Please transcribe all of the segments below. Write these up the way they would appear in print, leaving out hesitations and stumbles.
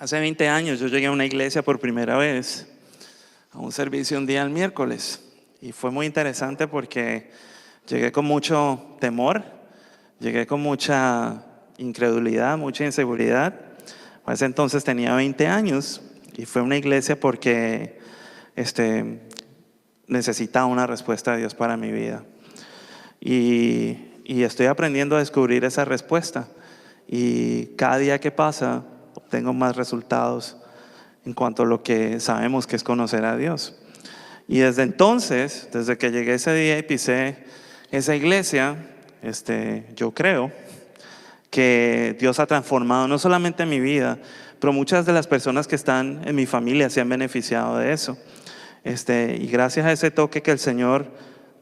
Hace 20 años yo llegué a una iglesia por primera vez, a un servicio un día el miércoles. Y fue muy interesante porque llegué con mucho temor, llegué con mucha incredulidad, mucha inseguridad. A ese entonces tenía 20 años y fue a una iglesia porque necesitaba una respuesta de Dios para mi vida. Y estoy aprendiendo a descubrir esa respuesta. Y cada día que pasa, obtengo más resultados en cuanto a lo que sabemos que es conocer a Dios. Y desde entonces, desde que llegué ese día y pisé esa iglesia, yo creo que Dios ha transformado no solamente mi vida, pero muchas de las personas que están en mi familia se han beneficiado de eso. Y gracias a ese toque que el Señor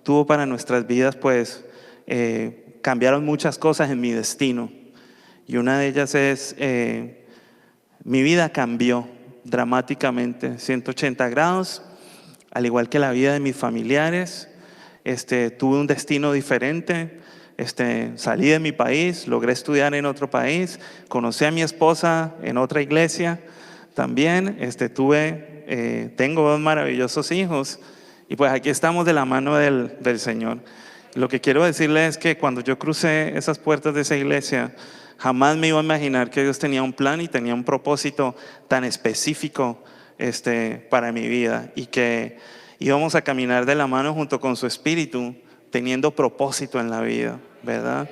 tuvo para nuestras vidas, pues cambiaron muchas cosas en mi destino. Y una de ellas es, mi vida cambió dramáticamente, 180 grados, al igual que la vida de mis familiares. Tuve un destino diferente. Salí de mi país, logré estudiar en otro país, conocí a mi esposa en otra iglesia también. Tengo 2 maravillosos hijos y pues aquí estamos de la mano del Señor. Lo que quiero decirles es que cuando yo crucé esas puertas de esa iglesia, jamás me iba a imaginar que Dios tenía un plan y tenía un propósito tan específico para mi vida, y que íbamos a caminar de la mano junto con su Espíritu, teniendo propósito en la vida, ¿verdad?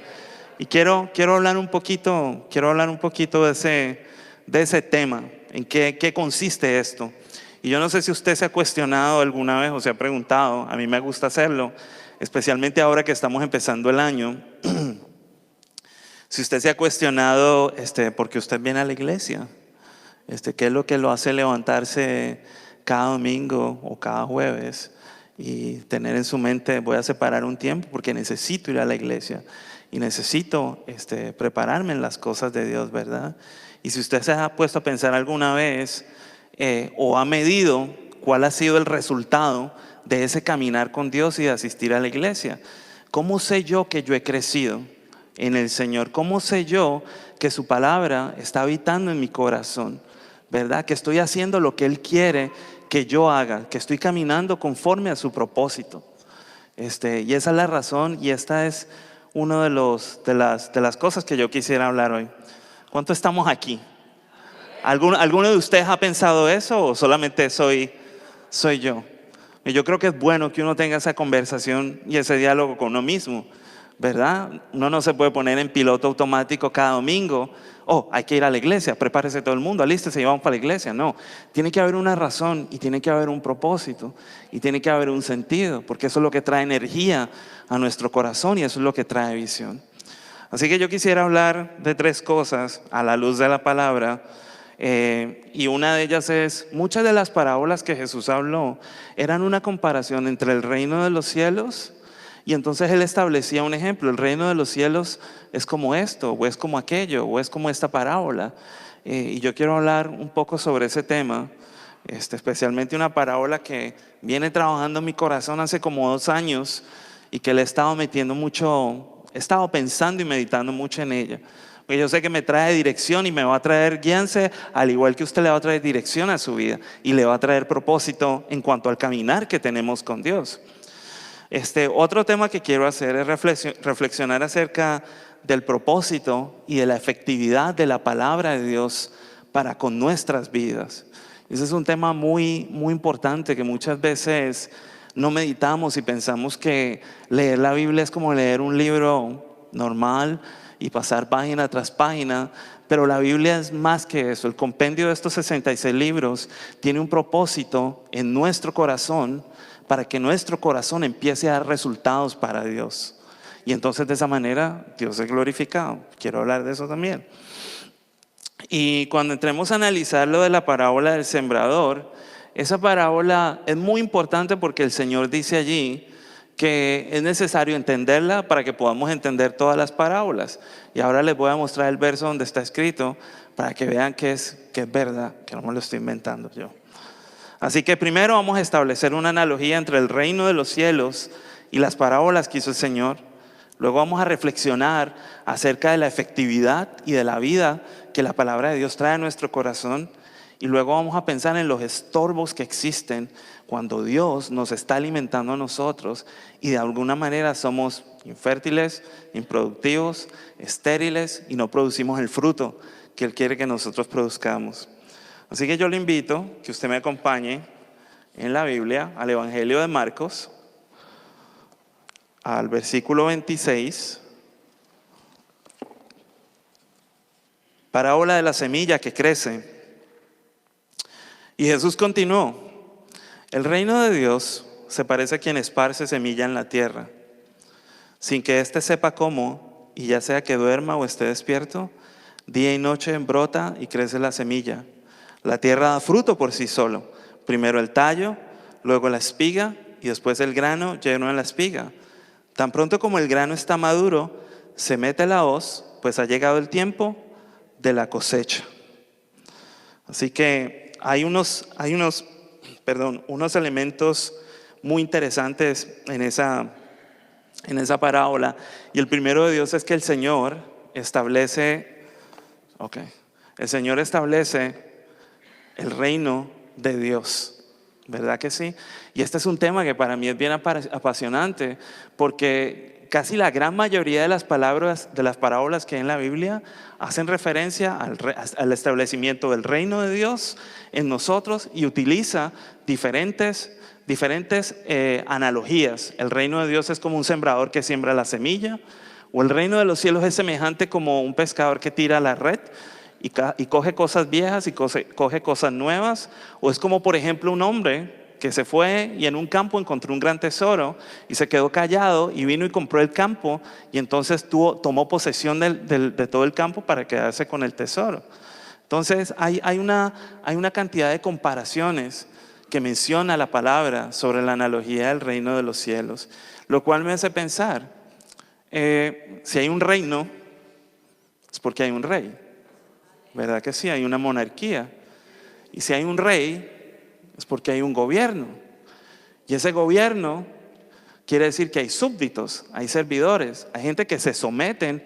Y quiero hablar un poquito de ese tema, en qué consiste esto. Y yo no sé si usted se ha cuestionado alguna vez o se ha preguntado, a mí me gusta hacerlo, especialmente ahora que estamos empezando el año. Si usted se ha cuestionado por qué usted viene a la iglesia, qué es lo que lo hace levantarse cada domingo o cada jueves y tener en su mente, voy a separar un tiempo porque necesito ir a la iglesia y necesito prepararme en las cosas de Dios, ¿verdad? Y si usted se ha puesto a pensar alguna vez o ha medido cuál ha sido el resultado de ese caminar con Dios y de asistir a la iglesia, ¿cómo sé yo que yo he crecido en el Señor? ¿Cómo sé yo que su palabra está habitando en mi corazón? ¿Verdad? Que estoy haciendo lo que Él quiere que yo haga, que estoy caminando conforme a su propósito. Y esa es la razón, y esta es una de las cosas que yo quisiera hablar hoy. ¿Cuántos estamos aquí? ¿Alguno de ustedes ha pensado eso o solamente soy yo? Y yo creo que es bueno que uno tenga esa conversación y ese diálogo con uno mismo, ¿verdad? Uno no se puede poner en piloto automático cada domingo. Hay que ir a la iglesia, prepárese todo el mundo, alístese y vamos para la iglesia. No, tiene que haber una razón y tiene que haber un propósito y tiene que haber un sentido, porque eso es lo que trae energía a nuestro corazón y eso es lo que trae visión. Así que yo quisiera hablar de 3 cosas a la luz de la palabra. Y una de ellas es, muchas de las parábolas que Jesús habló eran una comparación entre el reino de los cielos. Y entonces Él establecía un ejemplo: el reino de los cielos es como esto, o es como aquello, o es como esta parábola. Y yo quiero hablar un poco sobre ese tema, especialmente una parábola que viene trabajando en mi corazón hace como 2 años y que le he estado metiendo mucho, he estado pensando y meditando mucho en ella. Porque yo sé que me trae dirección y me va a traer guianza, al igual que usted le va a traer dirección a su vida y le va a traer propósito en cuanto al caminar que tenemos con Dios. Otro tema que quiero hacer es reflexionar acerca del propósito y de la efectividad de la palabra de Dios para con nuestras vidas. Ese es un tema muy, muy importante que muchas veces no meditamos y pensamos que leer la Biblia es como leer un libro normal y pasar página tras página, pero la Biblia es más que eso. El compendio de estos 66 libros tiene un propósito en nuestro corazón para que nuestro corazón empiece a dar resultados para Dios. Y entonces de esa manera Dios es glorificado. Quiero hablar de eso también. Y cuando entremos a analizar lo de la parábola del sembrador, esa parábola es muy importante porque el Señor dice allí que es necesario entenderla para que podamos entender todas las parábolas. Y ahora les voy a mostrar el verso donde está escrito para que vean que es verdad, que no me lo estoy inventando yo. Así que primero vamos a establecer una analogía entre el reino de los cielos y las parábolas que hizo el Señor. Luego vamos a reflexionar acerca de la efectividad y de la vida que la palabra de Dios trae a nuestro corazón. Y luego vamos a pensar en los estorbos que existen cuando Dios nos está alimentando a nosotros y de alguna manera somos infértiles, improductivos, estériles y no producimos el fruto que Él quiere que nosotros produzcamos. Así que yo le invito que usted me acompañe en la Biblia al Evangelio de Marcos, al versículo 26. Parábola de la semilla que crece. Y Jesús continuó: el reino de Dios se parece a quien esparce semilla en la tierra, sin que éste sepa cómo, y ya sea que duerma o esté despierto, día y noche brota y crece la semilla. La tierra da fruto por sí solo, primero el tallo, luego la espiga y después el grano lleno en la espiga. Tan pronto como el grano está maduro, se mete la hoz, pues ha llegado el tiempo de la cosecha. Así que hay unos elementos muy interesantes en esa parábola. Y el primero de Dios es que el Señor establece el reino de Dios. ¿Verdad que sí? Y este es un tema que para mí es bien apasionante, porque casi la gran mayoría de las palabras, de las parábolas que hay en la Biblia, hacen referencia al establecimiento del reino de Dios en nosotros y utiliza diferentes analogías. El reino de Dios es como un sembrador que siembra la semilla, o el reino de los cielos es semejante como un pescador que tira la red y coge cosas viejas y coge cosas nuevas, o es como por ejemplo un hombre que se fue y en un campo encontró un gran tesoro y se quedó callado y vino y compró el campo y entonces tomó posesión de todo el campo para quedarse con el tesoro. Entonces hay una cantidad de comparaciones que menciona la palabra sobre la analogía del reino de los cielos, lo cual me hace pensar, si hay un reino es porque hay un rey. ¿Verdad que sí? Hay una monarquía. Y si hay un rey, es porque hay un gobierno. Y ese gobierno quiere decir que hay súbditos, hay servidores, hay gente que se someten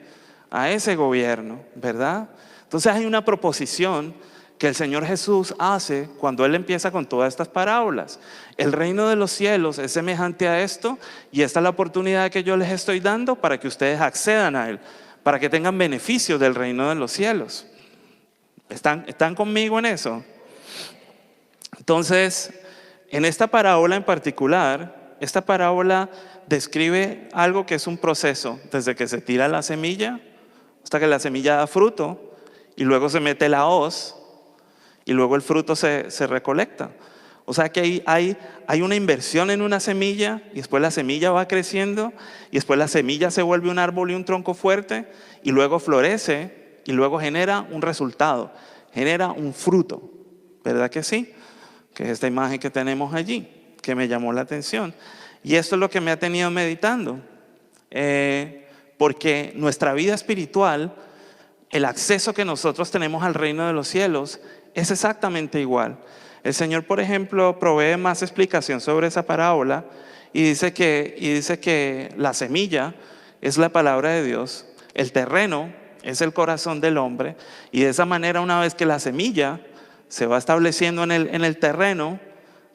a ese gobierno, ¿verdad? Entonces hay una proposición que el Señor Jesús hace cuando Él empieza con todas estas parábolas. El reino de los cielos es semejante a esto, y esta es la oportunidad que yo les estoy dando para que ustedes accedan a Él, para que tengan beneficio del reino de los cielos. ¿Están conmigo en eso? Entonces, en esta parábola en particular, esta parábola describe algo que es un proceso, desde que se tira la semilla hasta que la semilla da fruto, y luego se mete la hoz, y luego el fruto se recolecta. O sea que hay una inversión en una semilla, y después la semilla va creciendo, y después la semilla se vuelve un árbol y un tronco fuerte, y luego florece, y luego genera un resultado, genera un fruto. ¿Verdad que sí? Que es esta imagen que tenemos allí, que me llamó la atención. Y esto es lo que me ha tenido meditando, porque nuestra vida espiritual, el acceso que nosotros tenemos al reino de los cielos es exactamente igual. El Señor, por ejemplo, provee más explicación sobre esa parábola y dice que la semilla es la palabra de Dios, el terreno es el corazón del hombre, y de esa manera, una vez que la semilla se va estableciendo en el terreno,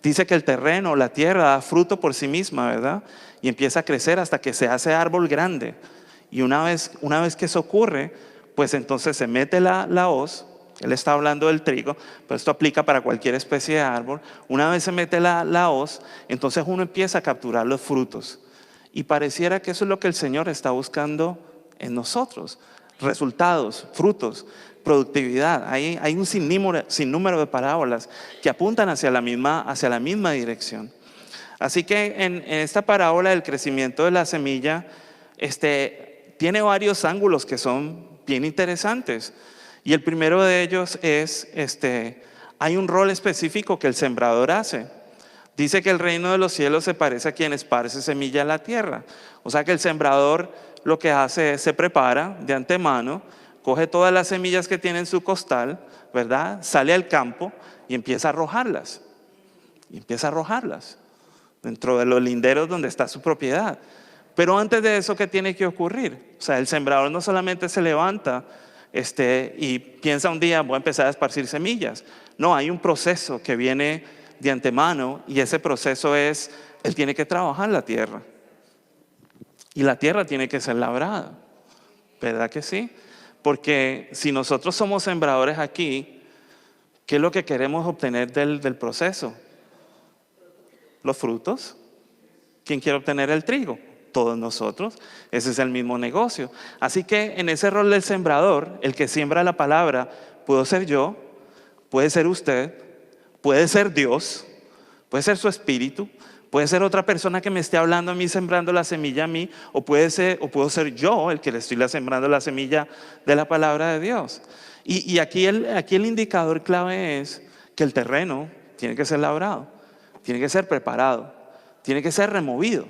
dice que el terreno, la tierra, da fruto por sí misma, ¿verdad? Y empieza a crecer hasta que se hace árbol grande. Y una vez que eso ocurre, pues entonces se mete la hoz. Él está hablando del trigo, pero esto aplica para cualquier especie de árbol. Una vez se mete la hoz, entonces uno empieza a capturar los frutos. Y pareciera que eso es lo que el Señor está buscando en nosotros. Resultados, frutos, productividad. Hay un sinnúmero de parábolas que apuntan hacia la misma dirección. Así que en esta parábola del crecimiento de la semilla, tiene varios ángulos que son bien interesantes. Y el primero de ellos es, hay un rol específico que el sembrador hace. Dice que el reino de los cielos se parece a quien esparce semilla en la tierra. O sea que el sembrador lo que hace es se prepara de antemano, coge todas las semillas que tiene en su costal, ¿verdad? Sale al campo y empieza a arrojarlas. Dentro de los linderos donde está su propiedad. Pero antes de eso, ¿qué tiene que ocurrir? O sea, el sembrador no solamente se levanta y piensa un día, voy a empezar a esparcir semillas. No, hay un proceso que viene de antemano y ese proceso es, Él tiene que trabajar la tierra. Y la tierra tiene que ser labrada. ¿Verdad que sí? Porque si nosotros somos sembradores aquí, ¿qué es lo que queremos obtener del proceso? Los frutos. ¿Quién quiere obtener el trigo? Todos nosotros. Ese es el mismo negocio. Así que en ese rol del sembrador, el que siembra la palabra, puedo ser yo, puede ser usted, puede ser Dios, puede ser su espíritu, puede ser otra persona que me esté hablando a mí, sembrando la semilla a mí, o puedo ser yo el que le estoy sembrando la semilla de la palabra de Dios. Y aquí el indicador clave es que el terreno tiene que ser labrado, tiene que ser preparado, tiene que ser removido.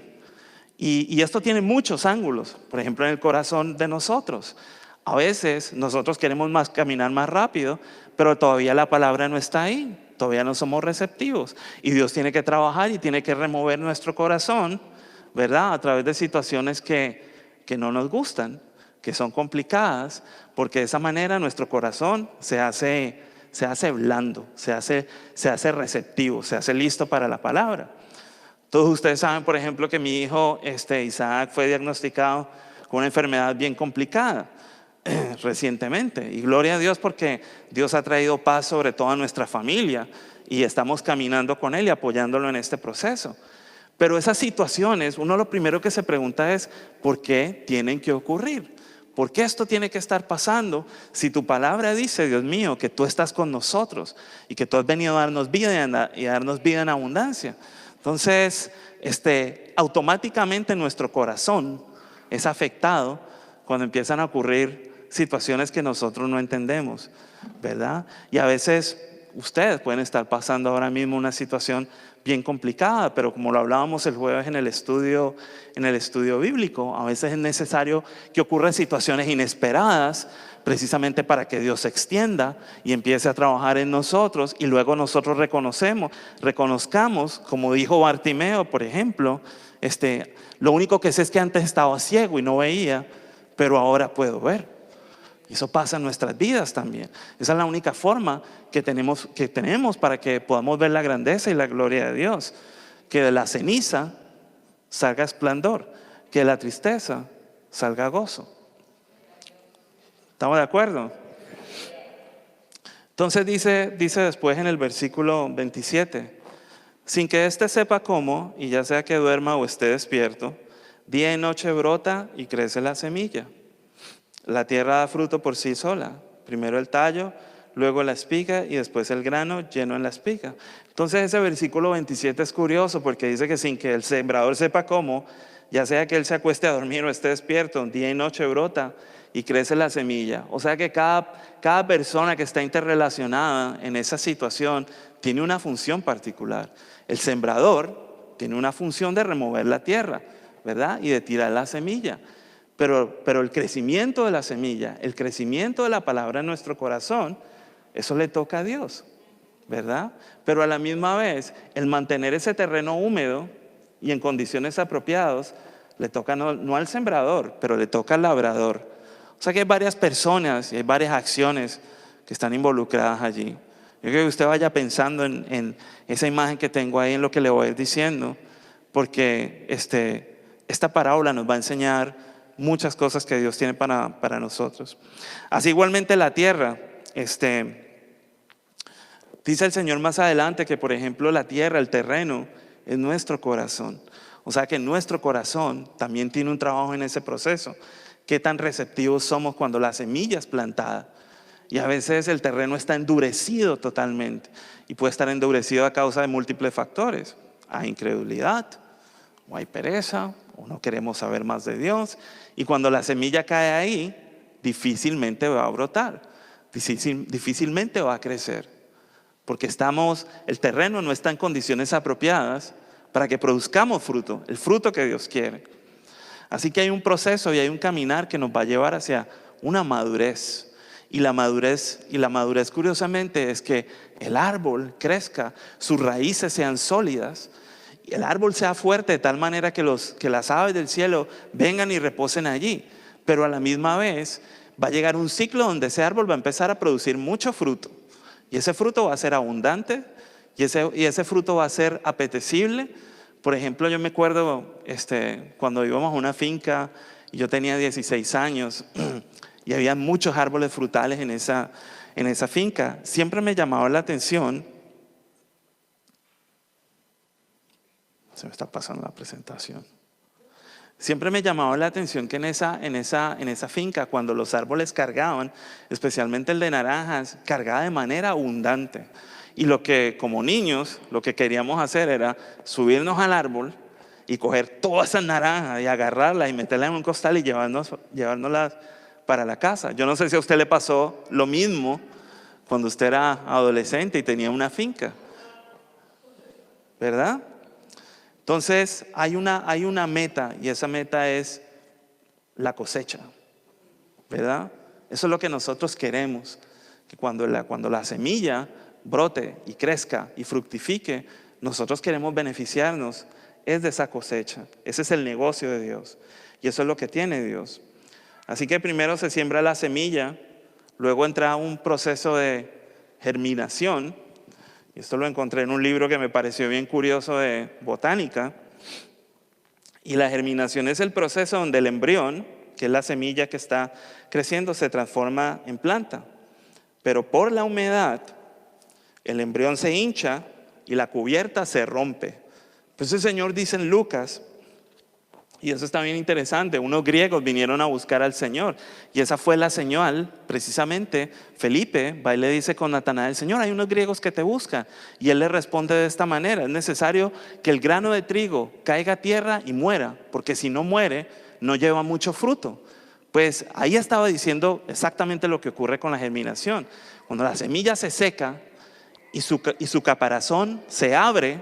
Y esto tiene muchos ángulos, por ejemplo en el corazón de nosotros. A veces nosotros queremos caminar más rápido, pero todavía la palabra no está ahí. Todavía no somos receptivos y Dios tiene que trabajar y tiene que remover nuestro corazón, ¿verdad? A través de situaciones que no nos gustan, que son complicadas, porque de esa manera nuestro corazón se hace blando, se hace receptivo, se hace listo para la palabra. Todos ustedes saben, por ejemplo, que mi hijo Isaac fue diagnosticado con una enfermedad bien complicada recientemente, y gloria a Dios porque Dios ha traído paz sobre toda nuestra familia y estamos caminando con él y apoyándolo en este proceso. Pero esas situaciones, uno lo primero que se pregunta es ¿por qué tienen que ocurrir? ¿Por qué esto tiene que estar pasando? Si tu palabra dice, Dios mío, que tú estás con nosotros y que tú has venido a darnos vida y a darnos vida en abundancia. Entonces, automáticamente nuestro corazón es afectado cuando empiezan a ocurrir situaciones que nosotros no entendemos, ¿verdad? Y a veces ustedes pueden estar pasando ahora mismo una situación bien complicada, pero como lo hablábamos el jueves en el estudio bíblico, a veces es necesario que ocurran situaciones inesperadas precisamente para que Dios se extienda y empiece a trabajar en nosotros y luego nosotros reconozcamos, como dijo Bartimeo, por ejemplo, lo único que sé es que antes estaba ciego y no veía, pero ahora puedo ver. Y eso pasa en nuestras vidas también. Esa es la única forma que tenemos para que podamos ver la grandeza y la gloria de Dios. Que de la ceniza salga esplendor, que de la tristeza salga gozo. ¿Estamos de acuerdo? Entonces dice después en el versículo 27, sin que éste sepa cómo, y ya sea que duerma o esté despierto, día y noche brota y crece la semilla. La tierra da fruto por sí sola, primero el tallo, luego la espiga y después el grano lleno en la espiga. Entonces ese versículo 27 es curioso porque dice que sin que el sembrador sepa cómo, ya sea que él se acueste a dormir o esté despierto, día y noche brota y crece la semilla. O sea que cada persona que está interrelacionada en esa situación tiene una función particular. El sembrador tiene una función de remover la tierra, ¿verdad? Y de tirar la semilla. Pero el crecimiento de la semilla, el crecimiento de la palabra en nuestro corazón, eso le toca a Dios, ¿verdad? Pero a la misma vez, el mantener ese terreno húmedo y en condiciones apropiadas, le toca no al sembrador, pero le toca al labrador. O sea que hay varias personas y hay varias acciones que están involucradas allí. Yo quiero que usted vaya pensando en esa imagen que tengo ahí, en lo que le voy a ir diciendo, porque esta parábola nos va a enseñar muchas cosas que Dios tiene para nosotros. Así igualmente la tierra, dice el Señor más adelante que por ejemplo la tierra, el terreno, es nuestro corazón. O sea que nuestro corazón también tiene un trabajo en ese proceso. Qué tan receptivos somos cuando la semilla es plantada. Y a veces el terreno está endurecido totalmente y puede estar endurecido a causa de múltiples factores. Hay incredulidad, o hay pereza, o no queremos saber más de Dios. Y cuando la semilla cae ahí, difícilmente va a brotar, difícilmente va a crecer. Porque el terreno no está en condiciones apropiadas para que produzcamos fruto, el fruto que Dios quiere. Así que hay un proceso y hay un caminar que nos va a llevar hacia una madurez. Y la madurez curiosamente es que el árbol crezca, sus raíces sean sólidas, y el árbol sea fuerte de tal manera que las aves del cielo vengan y reposen allí. Pero a la misma vez va a llegar un ciclo donde ese árbol va a empezar a producir mucho fruto. Y ese fruto va a ser abundante y ese fruto va a ser apetecible. Por ejemplo, yo me acuerdo cuando íbamos a una finca y yo tenía 16 años y había muchos árboles frutales en esa finca. Siempre me llamaba la atención. Se me está pasando la presentación. Siempre me llamaba la atención que en esa finca, cuando los árboles cargaban, especialmente el de naranjas, cargaba de manera abundante. Y como niños, lo que queríamos hacer era subirnos al árbol y coger todas esas naranjas y agarrarlas y meterlas en un costal y llevárnoslas para la casa. Yo no sé si a usted le pasó lo mismo cuando usted era adolescente y tenía una finca, ¿verdad? Entonces hay una meta y esa meta es la cosecha, ¿verdad? Eso es lo que nosotros queremos, que cuando la semilla brote y crezca y fructifique, nosotros queremos beneficiarnos es de esa cosecha. Ese es el negocio de Dios y eso es lo que tiene Dios. Así que primero se siembra la semilla, luego entra un proceso de germinación. Y esto lo encontré en un libro que me pareció bien curioso de botánica. Y la germinación es el proceso donde el embrión, que es la semilla que está creciendo, se transforma en planta. Pero por la humedad, el embrión se hincha y la cubierta se rompe. Entonces el Señor dice en Lucas, y eso está bien interesante, unos griegos vinieron a buscar al Señor y esa fue la señal, precisamente. Felipe va y le dice con Natanael: Señor, hay unos griegos que te buscan. Y él le responde de esta manera: es necesario que el grano de trigo caiga a tierra y muera, porque si no muere, no lleva mucho fruto. Pues ahí estaba diciendo exactamente lo que ocurre con la germinación. Cuando la semilla se seca y su caparazón se abre,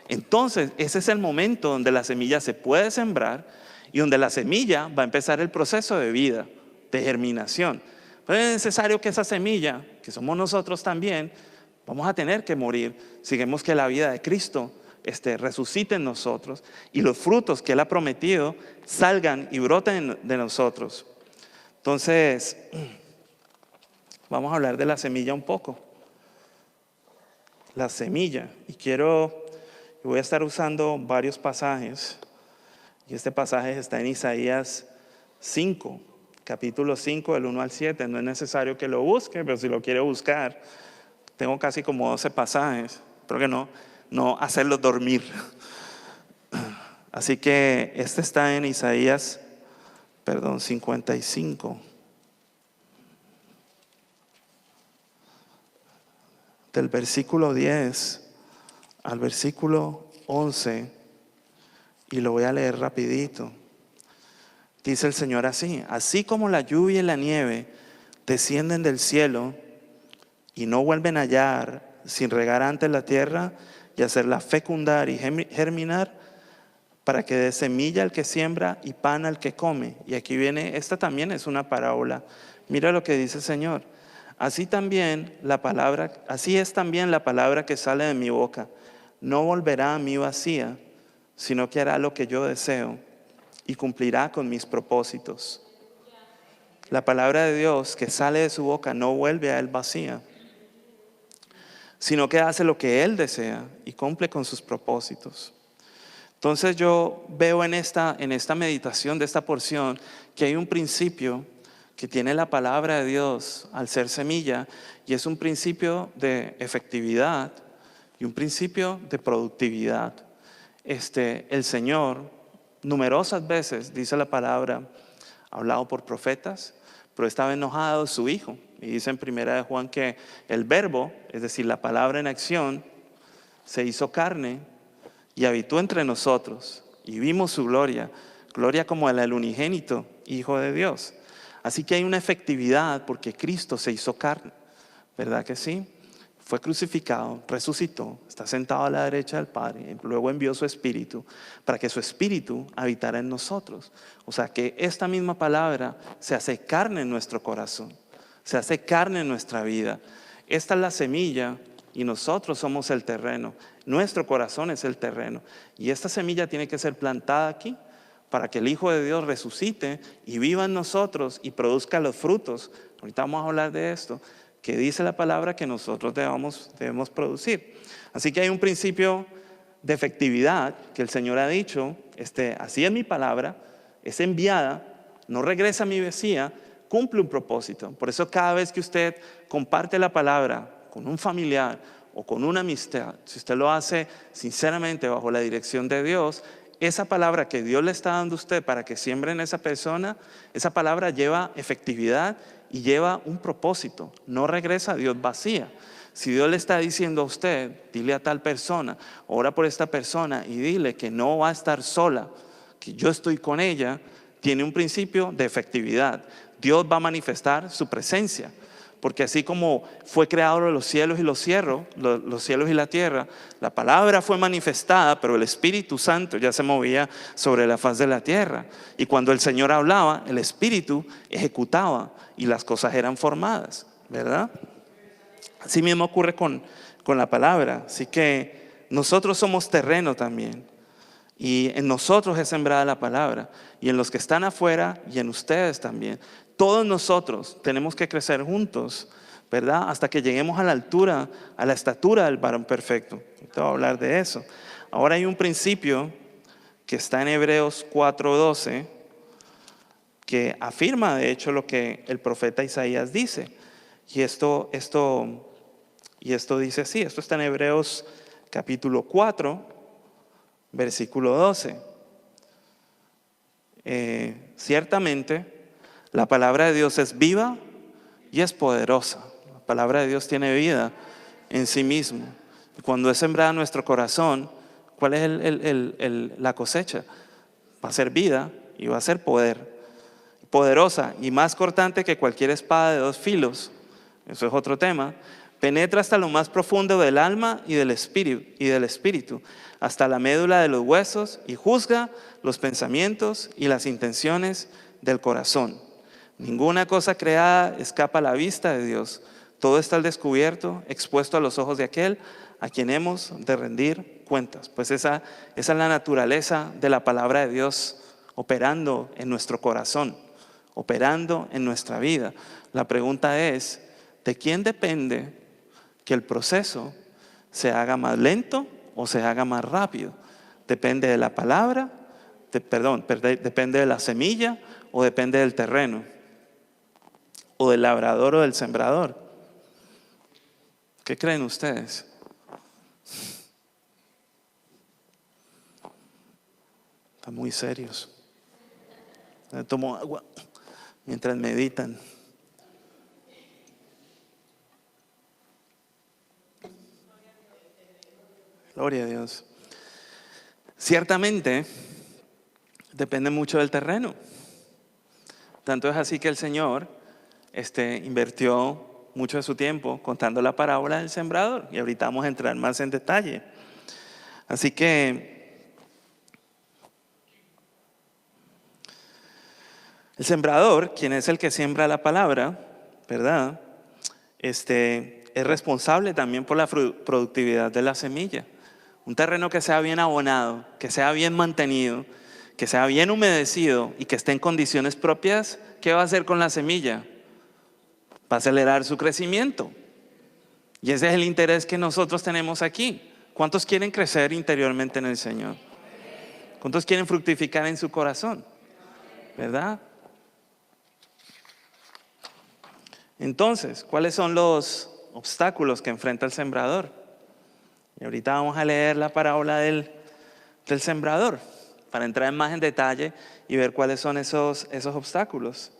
entonces ese es el momento donde la semilla se puede sembrar y donde la semilla va a empezar el proceso de vida, de germinación. Pero es necesario que esa semilla, que somos nosotros también, vamos a tener que morir si queremos que la vida de Cristo resucite en nosotros y los frutos que Él ha prometido salgan y broten de nosotros. Entonces, vamos a hablar de la semilla un poco. La semilla. Voy a estar usando varios pasajes. Y este pasaje está en Isaías 5, capítulo 5, del 1 al 7. No es necesario que lo busque, pero si lo quiere buscar, tengo casi como 12 pasajes. Espero que no hacerlos dormir. Así que este está en Isaías 55. Del versículo 10 al versículo 11, y lo voy a leer rapidito. Dice el Señor así: así como la lluvia y la nieve descienden del cielo y no vuelven a hallar sin regar antes la tierra y hacerla fecundar y germinar, para que dé semilla al que siembra y pan al que come. Y aquí viene, esta también es una parábola. Mira lo que dice el Señor: así es también la palabra que sale de mi boca. No volverá a mí vacía, sino que hará lo que yo deseo y cumplirá con mis propósitos. La palabra de Dios que sale de su boca no vuelve a Él vacía, sino que hace lo que Él desea y cumple con sus propósitos. Entonces yo veo en esta meditación de esta porción que hay un principio que tiene la palabra de Dios al ser semilla, y es un principio de efectividad y un principio de productividad. El Señor numerosas veces, dice la palabra, ha hablado por profetas, pero estaba enojado de su Hijo. Y dice en 1 de Juan que el verbo, es decir, la palabra en acción, se hizo carne y habitó entre nosotros y vimos su gloria como el unigénito Hijo de Dios. Así que hay una efectividad porque Cristo se hizo carne, ¿verdad que sí? Fue crucificado, resucitó, está sentado a la derecha del Padre, luego envió su Espíritu para que su Espíritu habitara en nosotros. O sea que esta misma palabra se hace carne en nuestro corazón, se hace carne en nuestra vida. Esta es la semilla y nosotros somos el terreno, nuestro corazón es el terreno. Y esta semilla tiene que ser plantada aquí para que el Hijo de Dios resucite y viva en nosotros y produzca los frutos. Ahorita vamos a hablar de esto, que dice la palabra que nosotros debemos producir. Así que hay un principio de efectividad que el Señor ha dicho, así es mi palabra, es enviada, no regresa a mi vacía, cumple un propósito. Por eso cada vez que usted comparte la palabra con un familiar o con una amistad, si usted lo hace sinceramente bajo la dirección de Dios, esa palabra que Dios le está dando a usted para que siembre en esa persona, esa palabra lleva efectividad y lleva un propósito, no regresa a Dios vacía. Si Dios le está diciendo a usted, dile a tal persona, ora por esta persona y dile que no va a estar sola, que yo estoy con ella, tiene un principio de efectividad. Dios va a manifestar su presencia, porque así como fue creado los cielos y los cielos y la tierra, la palabra fue manifestada, pero el Espíritu Santo ya se movía sobre la faz de la tierra. Y cuando el Señor hablaba, el Espíritu ejecutaba y las cosas eran formadas, ¿verdad? Así mismo ocurre con la palabra. Así que nosotros somos terreno también. Y en nosotros es sembrada la palabra. Y en los que están afuera y en ustedes también. Todos nosotros tenemos que crecer juntos, ¿verdad? Hasta que lleguemos a la altura, a la estatura del varón perfecto. Te voy a hablar de eso. Ahora hay un principio que está en Hebreos 4:12 que afirma de hecho lo que el profeta Isaías dice. Y esto dice así, esto está en Hebreos capítulo 4, versículo 12. Ciertamente, la palabra de Dios es viva y es poderosa. La palabra de Dios tiene vida en sí mismo. Y cuando es sembrada en nuestro corazón, ¿cuál es la cosecha? Va a ser vida y va a ser poder. Poderosa y más cortante que cualquier espada de 2 filos. Eso es otro tema. Penetra hasta lo más profundo del alma y del espíritu, hasta la médula de los huesos, y juzga los pensamientos y las intenciones del corazón. Ninguna cosa creada escapa a la vista de Dios. Todo está al descubierto, expuesto a los ojos de aquel a quien hemos de rendir cuentas. Pues esa es la naturaleza de la palabra de Dios operando en nuestro corazón, operando en nuestra vida. La pregunta es, ¿de quién depende que el proceso se haga más lento o se haga más rápido? ¿Depende de la palabra? ¿Depende de la semilla o depende del terreno? ¿O del labrador o del sembrador? ¿Qué creen ustedes? Están muy serios. Tomo agua mientras meditan. Gloria a Dios. Ciertamente, depende mucho del terreno. Tanto es así que el Señor invirtió mucho de su tiempo contando la parábola del sembrador. Y ahorita vamos a entrar más en detalle. Así que el sembrador, quien es el que siembra la palabra, ¿verdad? Es responsable también por la productividad de la semilla. Un terreno que sea bien abonado, que sea bien mantenido, que sea bien humedecido y que esté en condiciones propias, ¿qué va a hacer con la semilla? Va a acelerar su crecimiento. Y ese es el interés que nosotros tenemos aquí. ¿Cuántos quieren crecer interiormente en el Señor? ¿Cuántos quieren fructificar en su corazón? ¿Verdad? Entonces, ¿cuáles son los obstáculos que enfrenta el sembrador? Y ahorita vamos a leer la parábola del sembrador para entrar más en detalle y ver cuáles son esos obstáculos.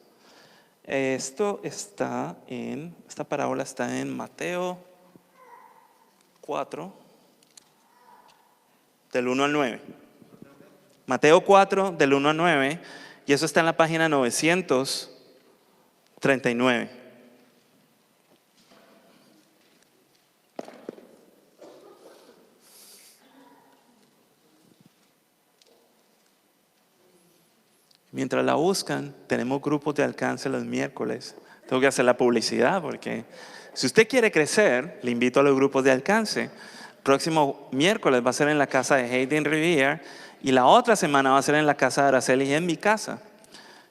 Esta parábola está en Mateo 4, del 1 al 9. Mateo 4, del 1 al 9, y eso está en la página 939. Mientras la buscan, tenemos grupos de alcance los miércoles. Tengo que hacer la publicidad porque si usted quiere crecer, le invito a los grupos de alcance. Próximo miércoles va a ser en la casa de Hayden Riviere Y la otra semana va a ser en la casa de Araceli y en mi casa.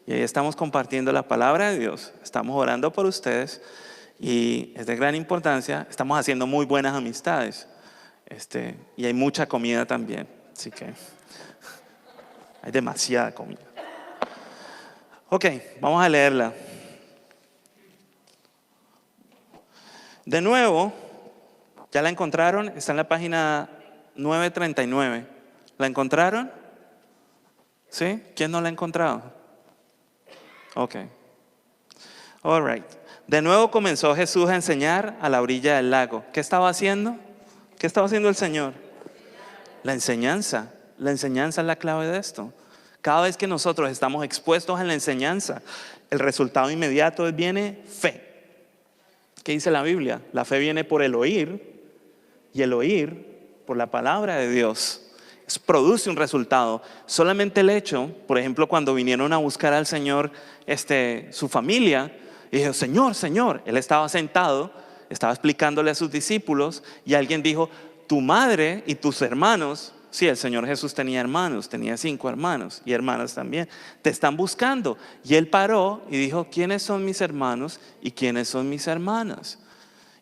Y ahí estamos compartiendo la palabra de Dios. Estamos orando por ustedes y es de gran importancia. Estamos haciendo muy buenas amistades. Y hay mucha comida también. Así que hay demasiada comida. Ok, vamos a leerla. De nuevo, ¿ya la encontraron? Está en la página 939. ¿La encontraron? ¿Sí? ¿Quién no la ha encontrado? Ok. All right. De nuevo comenzó Jesús a enseñar a la orilla del lago. ¿Qué estaba haciendo? ¿Qué estaba haciendo el Señor? La enseñanza. La enseñanza es la clave de esto. Cada vez que nosotros estamos expuestos a la enseñanza, el resultado inmediato viene fe. ¿Qué dice la Biblia? La fe viene por el oír y el oír por la palabra de Dios. Eso produce un resultado. Solamente el hecho, por ejemplo, cuando vinieron a buscar al Señor su familia, y dijo, Señor, Señor, Él estaba sentado, estaba explicándole a sus discípulos y alguien dijo, tu madre y tus hermanos. Sí, el Señor Jesús tenía hermanos, tenía 5 hermanos y hermanas también. Te están buscando. Y Él paró y dijo, ¿quiénes son mis hermanos y quiénes son mis hermanas?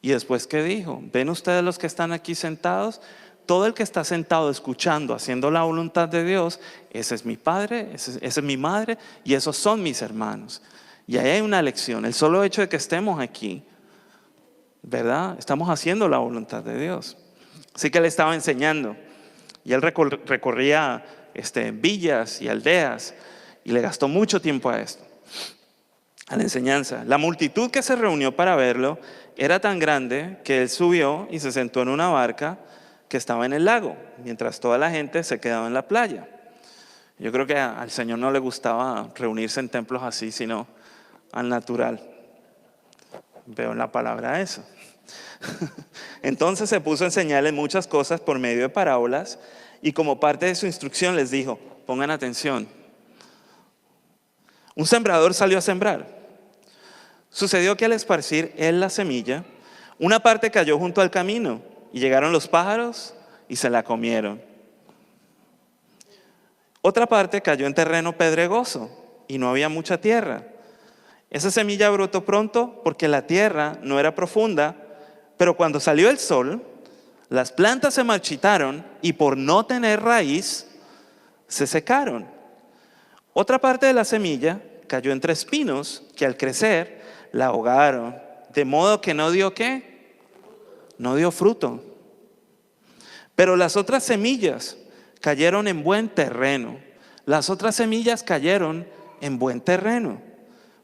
Y después, ¿qué dijo? ¿Ven ustedes los que están aquí sentados? Todo el que está sentado escuchando, haciendo la voluntad de Dios, ese es mi padre, ese es mi madre y esos son mis hermanos. Y ahí hay una lección. El solo hecho de que estemos aquí, ¿verdad? Estamos haciendo la voluntad de Dios. Así que Él estaba enseñando. Y Él recorría villas y aldeas y le gastó mucho tiempo a esto, a la enseñanza. La multitud que se reunió para verlo era tan grande que Él subió y se sentó en una barca que estaba en el lago, mientras toda la gente se quedaba en la playa. Yo creo que al Señor no le gustaba reunirse en templos así, sino al natural. Veo en la palabra eso. Entonces se puso a enseñarles muchas cosas por medio de parábolas y como parte de su instrucción les dijo, pongan atención. Un sembrador salió a sembrar. Sucedió que al esparcir él la semilla, una parte cayó junto al camino y llegaron los pájaros y se la comieron. Otra parte cayó en terreno pedregoso y no había mucha tierra. Esa semilla brotó pronto porque la tierra no era profunda, pero cuando salió el sol, las plantas se marchitaron y por no tener raíz, se secaron. Otra parte de la semilla cayó entre espinos que al crecer la ahogaron, de modo que no dio ¿qué? No dio fruto. Pero las otras semillas cayeron en buen terreno. Las otras semillas cayeron en buen terreno.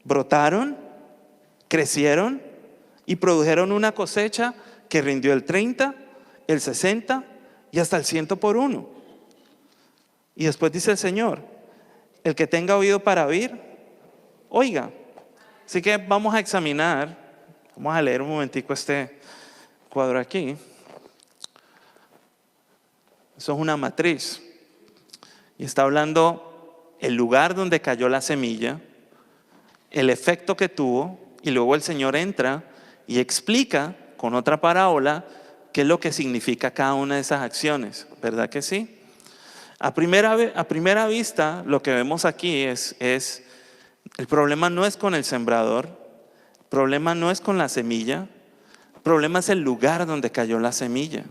Brotaron, crecieron y produjeron una cosecha que rindió el 30, el 60 y hasta el 100 por 1. Y después dice el Señor, el que tenga oído para oír, oiga. Así que vamos a examinar, vamos a leer un momentico este cuadro aquí. Eso es una matriz. Y está hablando el lugar donde cayó la semilla, el efecto que tuvo, y luego el Señor entra y explica con otra parábola qué es lo que significa cada una de esas acciones. ¿Verdad que sí? A primera vista, lo que vemos aquí es el problema no es con el sembrador, el problema no es con la semilla, el problema es el lugar donde cayó la semilla.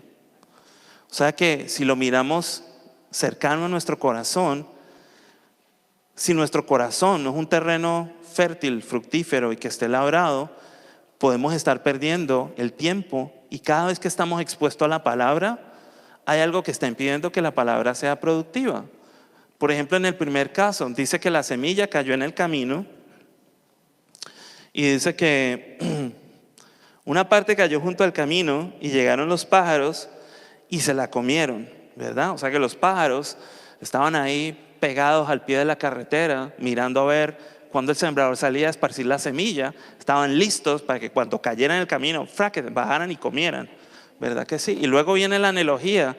O sea que si lo miramos cercano a nuestro corazón, si nuestro corazón no es un terreno fértil, fructífero y que esté labrado, podemos estar perdiendo el tiempo y cada vez que estamos expuestos a la palabra, hay algo que está impidiendo que la palabra sea productiva. Por ejemplo, en el primer caso, dice que la semilla cayó en el camino y dice que una parte cayó junto al camino y llegaron los pájaros y se la comieron, ¿verdad? O sea que los pájaros estaban ahí pegados al pie de la carretera, mirando a ver cuando el sembrador salía a esparcir la semilla, estaban listos para que cuando cayera en el camino, bajaran y comieran, ¿verdad que sí? Y luego viene la analogía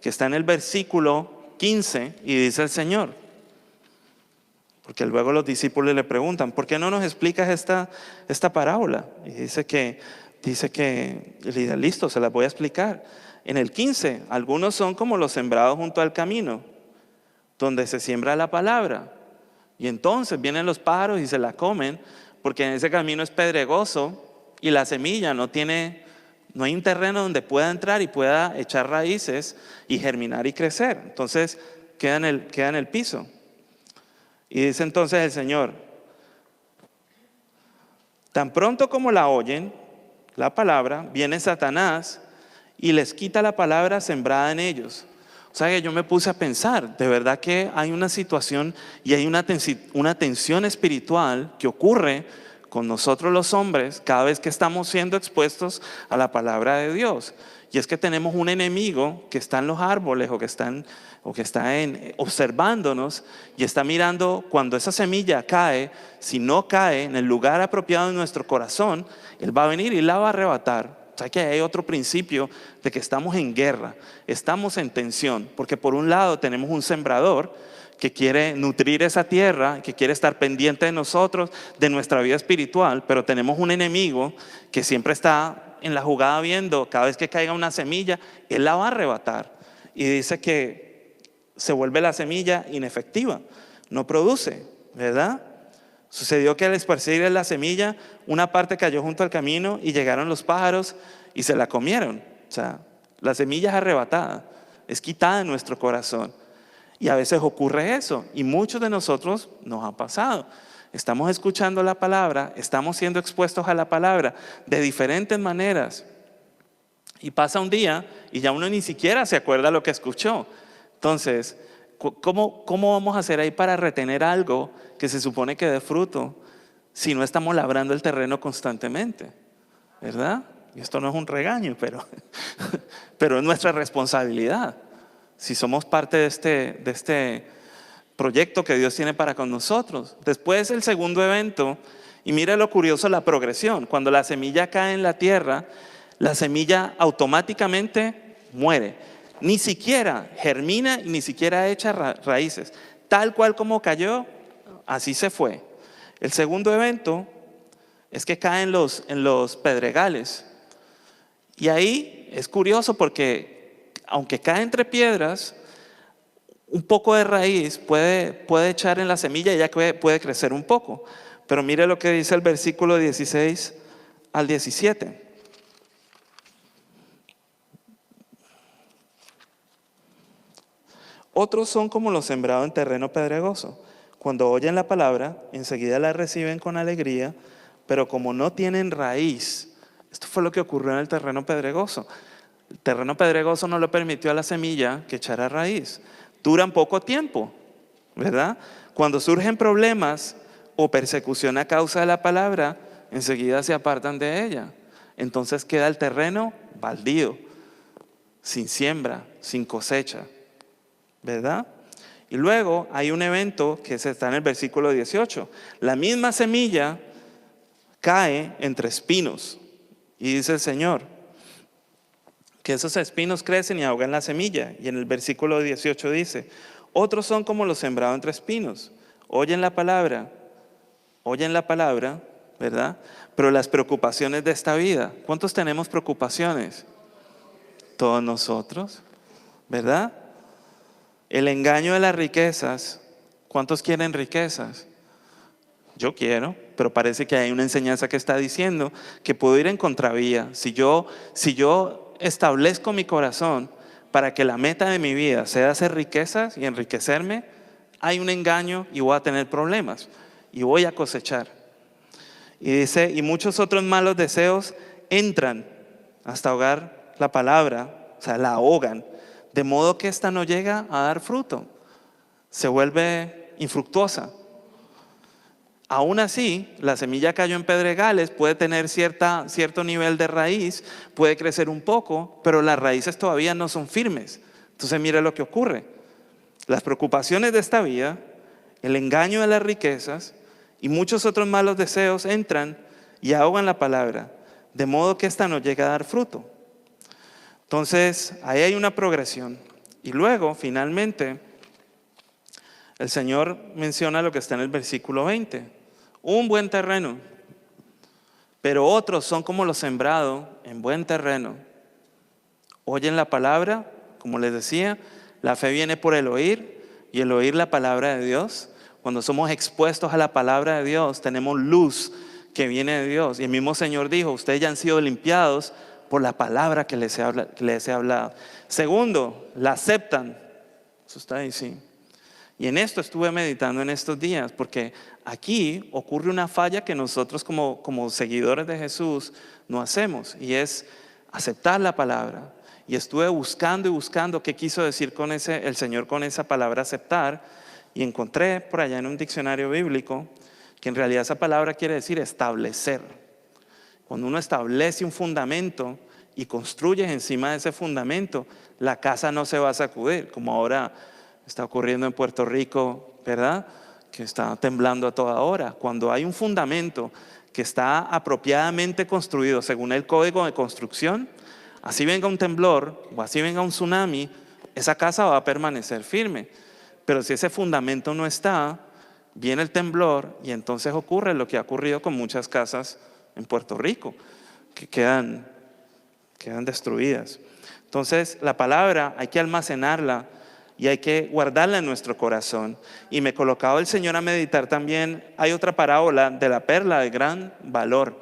que está en el versículo 15 y dice el Señor, porque luego los discípulos le preguntan, ¿por qué no nos explicas esta parábola? Y dice que listo, se las voy a explicar. En el 15, algunos son como los sembrados junto al camino. donde se siembra la palabra. Y entonces vienen los pájaros y se la comen, porque en ese camino es pedregoso y la semilla no hay un terreno donde pueda entrar y pueda echar raíces y germinar y crecer. Entonces queda en el piso. Y dice entonces el Señor: tan pronto como la oyen, la palabra, viene Satanás y les quita la palabra sembrada en ellos. O sea que yo me puse a pensar, de verdad que hay una situación y hay una tensión espiritual que ocurre con nosotros los hombres cada vez que estamos siendo expuestos a la palabra de Dios. Y es que tenemos un enemigo que está en los árboles o que está observándonos y está mirando cuando esa semilla cae. Si no cae en el lugar apropiado en nuestro corazón, Él va a venir y la va a arrebatar. O sea que hay otro principio de que estamos en guerra, estamos en tensión, porque por un lado tenemos un sembrador que quiere nutrir esa tierra, que quiere estar pendiente de nosotros, de nuestra vida espiritual, pero tenemos un enemigo que siempre está en la jugada viendo, cada vez que caiga una semilla, Él la va a arrebatar. Y dice que se vuelve la semilla inefectiva, no produce, ¿verdad? Sucedió que al esparcir la semilla, una parte cayó junto al camino y llegaron los pájaros y se la comieron. O sea, la semilla es arrebatada, es quitada de nuestro corazón. Y a veces ocurre eso, y muchos de nosotros nos ha pasado. Estamos escuchando la palabra, estamos siendo expuestos a la palabra de diferentes maneras. Y pasa un día y ya uno ni siquiera se acuerda lo que escuchó. Entonces, ¿cómo vamos a hacer ahí para retener algo que se supone que dé fruto si no estamos labrando el terreno constantemente? ¿Verdad? Y esto no es un regaño, pero es nuestra responsabilidad. Si somos parte de este proyecto que Dios tiene para con nosotros. Después el segundo evento, y mira lo curioso, la progresión. Cuando la semilla cae en la tierra, la semilla automáticamente muere. Ni siquiera germina y ni siquiera echa raíces. Tal cual como cayó, así se fue. El segundo evento es que cae en los pedregales. Y ahí es curioso porque aunque cae entre piedras, un poco de raíz puede echar en la semilla y ya puede crecer un poco. Pero mire lo que dice el versículo 16 al 17. Otros son como los sembrados en terreno pedregoso. Cuando oyen la palabra, enseguida la reciben con alegría, pero como no tienen raíz, esto fue lo que ocurrió en el terreno pedregoso. El terreno pedregoso no le permitió a la semilla que echara raíz. Duran poco tiempo, ¿verdad? Cuando surgen problemas o persecución a causa de la palabra, enseguida se apartan de ella. Entonces queda el terreno baldío, sin siembra, sin cosecha, ¿verdad? Y luego hay un evento que está en el versículo 18. La misma semilla cae entre espinos. Y dice el Señor que esos espinos crecen y ahogan la semilla. Y en el versículo 18 dice: otros son como los sembrados entre espinos. Oyen la palabra, ¿verdad? Pero las preocupaciones de esta vida. ¿Cuántos tenemos preocupaciones? Todos nosotros, ¿verdad? El engaño de las riquezas. ¿Cuántos quieren riquezas? Yo quiero, pero parece que hay una enseñanza que está diciendo que puedo ir en contravía. Si yo establezco mi corazón para que la meta de mi vida sea hacer riquezas y enriquecerme, hay un engaño y voy a tener problemas y voy a cosechar. Y dice, y muchos otros malos deseos entran hasta ahogar la palabra, o sea, la ahogan, de modo que ésta no llega a dar fruto, se vuelve infructuosa. Aún así, la semilla cayó en pedregales, puede tener cierto nivel de raíz, puede crecer un poco, pero las raíces todavía no son firmes. Entonces mire lo que ocurre. Las preocupaciones de esta vida, el engaño de las riquezas y muchos otros malos deseos entran y ahogan la palabra, de modo que ésta no llega a dar fruto. Entonces, ahí hay una progresión. Y luego, finalmente, el Señor menciona lo que está en el versículo 20. Un buen terreno, pero otros son como los sembrados en buen terreno. Oyen la palabra, como les decía, la fe viene por el oír, y el oír la palabra de Dios, cuando somos expuestos a la palabra de Dios, tenemos luz que viene de Dios. Y el mismo Señor dijo, ustedes ya han sido limpiados por la palabra que les he hablado. Segundo, la aceptan. Eso está ahí, sí. Y en esto estuve meditando en estos días, porque aquí ocurre una falla que nosotros como seguidores de Jesús no hacemos, y es aceptar la palabra. Y estuve buscando y buscando qué quiso decir el Señor con esa palabra aceptar, y encontré por allá en un diccionario bíblico que en realidad esa palabra quiere decir establecer. Cuando uno establece un fundamento y construyes encima de ese fundamento, la casa no se va a sacudir, como ahora está ocurriendo en Puerto Rico, ¿verdad? Que está temblando a toda hora. Cuando hay un fundamento que está apropiadamente construido según el código de construcción, así venga un temblor o así venga un tsunami, esa casa va a permanecer firme. Pero si ese fundamento no está, viene el temblor y entonces ocurre lo que ha ocurrido con muchas casas en Puerto Rico, que quedan destruidas. Entonces la palabra hay que almacenarla y hay que guardarla en nuestro corazón. Y me colocaba el Señor a meditar también. Hay otra parábola de la perla de gran valor,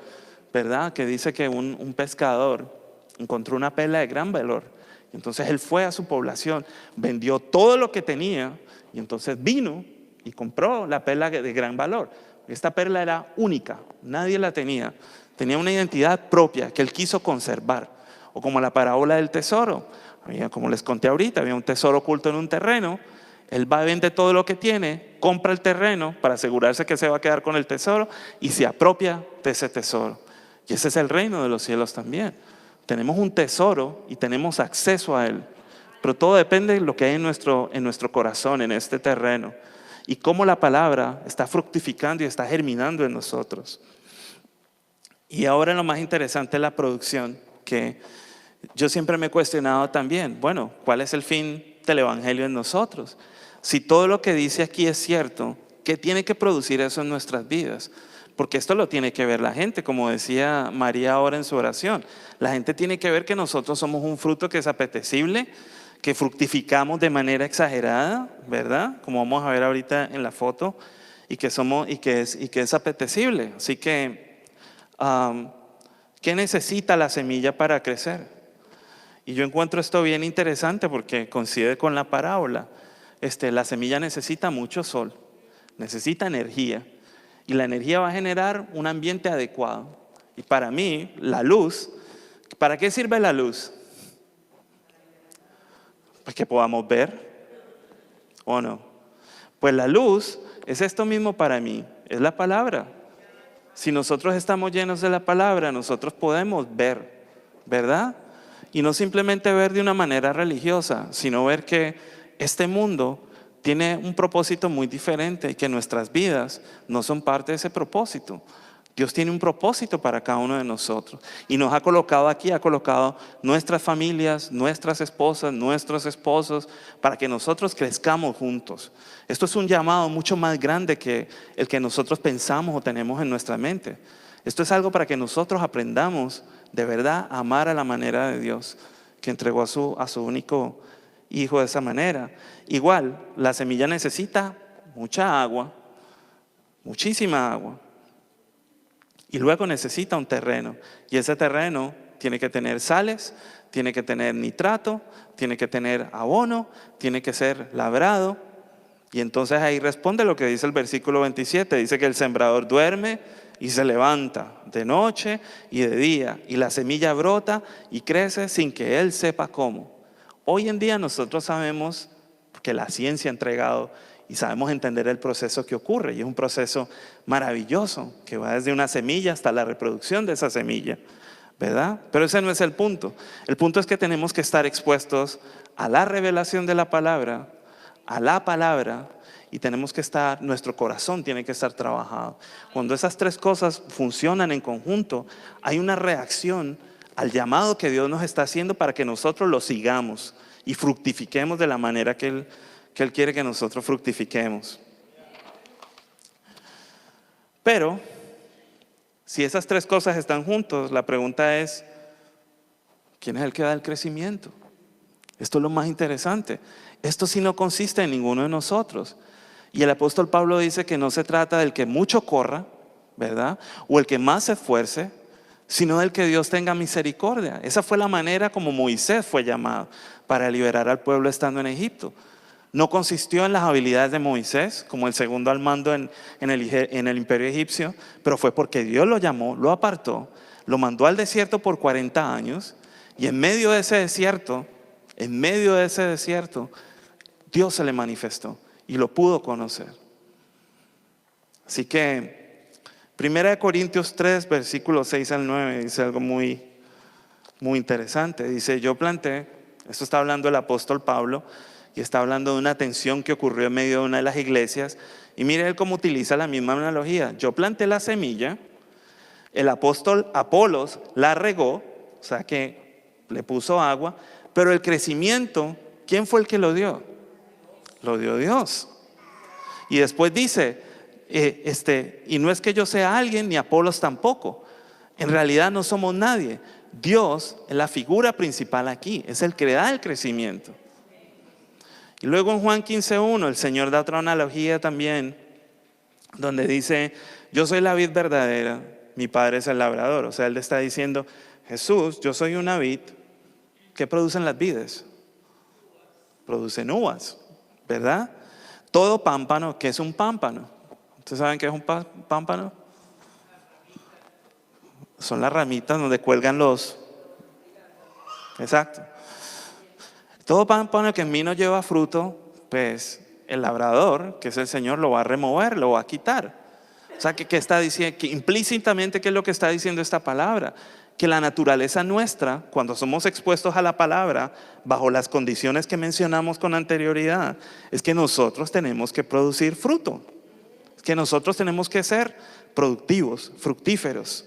¿verdad? Que dice que un pescador encontró una perla de gran valor. Entonces él fue a su población, vendió todo lo que tenía y entonces vino y compró la perla de gran valor. Esta perla era única, nadie la tenía. Tenía una identidad propia que él quiso conservar. O como la parábola del tesoro. Como les conté ahorita, había un tesoro oculto en un terreno. Él va a vender todo lo que tiene, compra el terreno para asegurarse que se va a quedar con el tesoro y se apropia de ese tesoro. Y ese es el reino de los cielos también. Tenemos un tesoro y tenemos acceso a él. Pero todo depende de lo que hay en nuestro corazón, en este terreno. Y cómo la palabra está fructificando y está germinando en nosotros. Y ahora lo más interesante es la producción, que yo siempre me he cuestionado también. Bueno, ¿cuál es el fin del evangelio en nosotros? Si todo lo que dice aquí es cierto, ¿qué tiene que producir eso en nuestras vidas? Porque esto lo tiene que ver la gente, como decía María ahora en su oración. La gente tiene que ver que nosotros somos un fruto que es apetecible, que fructificamos de manera exagerada, ¿verdad? Como vamos a ver ahorita en la foto, y que es apetecible. Así que, ¿qué necesita la semilla para crecer? Y yo encuentro esto bien interesante porque coincide con la parábola. La semilla necesita mucho sol, necesita energía. Y la energía va a generar un ambiente adecuado. Y para mí, la luz, ¿para qué sirve la luz? Para que podamos ver, ¿o no? Pues la luz es esto mismo para mí, es la palabra. Si nosotros estamos llenos de la palabra, nosotros podemos ver, ¿verdad? Y no simplemente ver de una manera religiosa, sino ver que este mundo tiene un propósito muy diferente y que nuestras vidas no son parte de ese propósito. Dios tiene un propósito para cada uno de nosotros y nos ha colocado aquí, ha colocado nuestras familias, nuestras esposas, nuestros esposos, para que nosotros crezcamos juntos. Esto es un llamado mucho más grande que el que nosotros pensamos o tenemos en nuestra mente. Esto es algo para que nosotros aprendamos de verdad a amar a la manera de Dios, que entregó a su único hijo de esa manera. Igual, la semilla necesita mucha agua, muchísima agua. Y luego necesita un terreno. Y ese terreno tiene que tener sales, tiene que tener nitrato, tiene que tener abono, tiene que ser labrado. Y entonces ahí responde lo que dice el versículo 27. Dice que el sembrador duerme y se levanta de noche y de día. Y la semilla brota y crece sin que él sepa cómo. Hoy en día nosotros sabemos que la ciencia ha entregado y sabemos entender el proceso que ocurre. Y es un proceso maravilloso que va desde una semilla hasta la reproducción de esa semilla, ¿verdad? Pero ese no es el punto. El punto es que tenemos que estar expuestos a la revelación de la palabra, y tenemos que estar, nuestro corazón tiene que estar trabajado. Cuando esas tres cosas funcionan en conjunto, hay una reacción al llamado que Dios nos está haciendo para que nosotros lo sigamos y fructifiquemos de la manera que Él quiere que nosotros fructifiquemos. Pero, si esas tres cosas están juntos, la pregunta es, ¿quién es el que da el crecimiento? Esto es lo más interesante. Esto sí no consiste en ninguno de nosotros. Y el apóstol Pablo dice que no se trata del que mucho corra, ¿verdad? O el que más se esfuerce, sino del que Dios tenga misericordia. Esa fue la manera como Moisés fue llamado para liberar al pueblo estando en Egipto. No consistió en las habilidades de Moisés, como el segundo al mando en el imperio egipcio, pero fue porque Dios lo llamó, lo apartó, lo mandó al desierto por 40 años, y en medio de ese desierto, Dios se le manifestó y lo pudo conocer. Así que 1 Corintios 3, versículos 6 al 9, dice algo muy, muy interesante. Dice, yo planté, esto está hablando el apóstol Pablo, y está hablando de una tensión que ocurrió en medio de una de las iglesias. Y mire él cómo utiliza la misma analogía. Yo planté la semilla, el apóstol Apolos la regó, o sea que le puso agua, pero el crecimiento, ¿quién fue el que lo dio? Lo dio Dios. Y después dice, y no es que yo sea alguien, ni Apolos tampoco. En realidad no somos nadie. Dios es la figura principal aquí, es el que le da el crecimiento. Y luego en Juan 15:1 el Señor da otra analogía también, donde dice, yo soy la vid verdadera, mi Padre es el labrador. O sea, Él le está diciendo, Jesús, yo soy una vid. ¿Qué producen las vides? Producen uvas, ¿verdad? Todo pámpano, ¿qué es un pámpano? ¿Ustedes saben qué es un pámpano? Son las ramitas donde cuelgan los... Exacto. Todo pámpano que en mí no lleva fruto, pues el labrador, que es el Señor, lo va a remover, lo va a quitar. O sea, ¿qué está diciendo? Que implícitamente, ¿qué es lo que está diciendo esta palabra? Que la naturaleza nuestra, cuando somos expuestos a la palabra, bajo las condiciones que mencionamos con anterioridad, es que nosotros tenemos que producir fruto. Es que nosotros tenemos que ser productivos, fructíferos.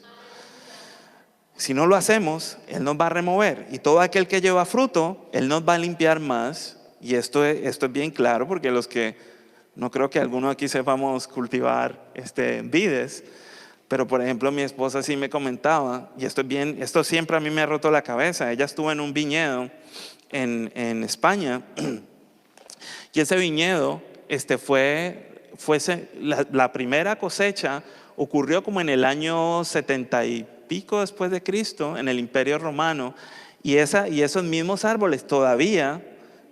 Si no lo hacemos, Él nos va a remover. Y todo aquel que lleva fruto, Él nos va a limpiar más. Y esto es bien claro, porque los que, no creo que alguno aquí sepamos cultivar vides, pero por ejemplo mi esposa sí me comentaba, y esto siempre a mí me ha roto la cabeza. Ella estuvo en un viñedo en España, y ese viñedo la primera cosecha ocurrió como en el año 70 y pico después de Cristo, en el Imperio Romano, y esos mismos árboles todavía,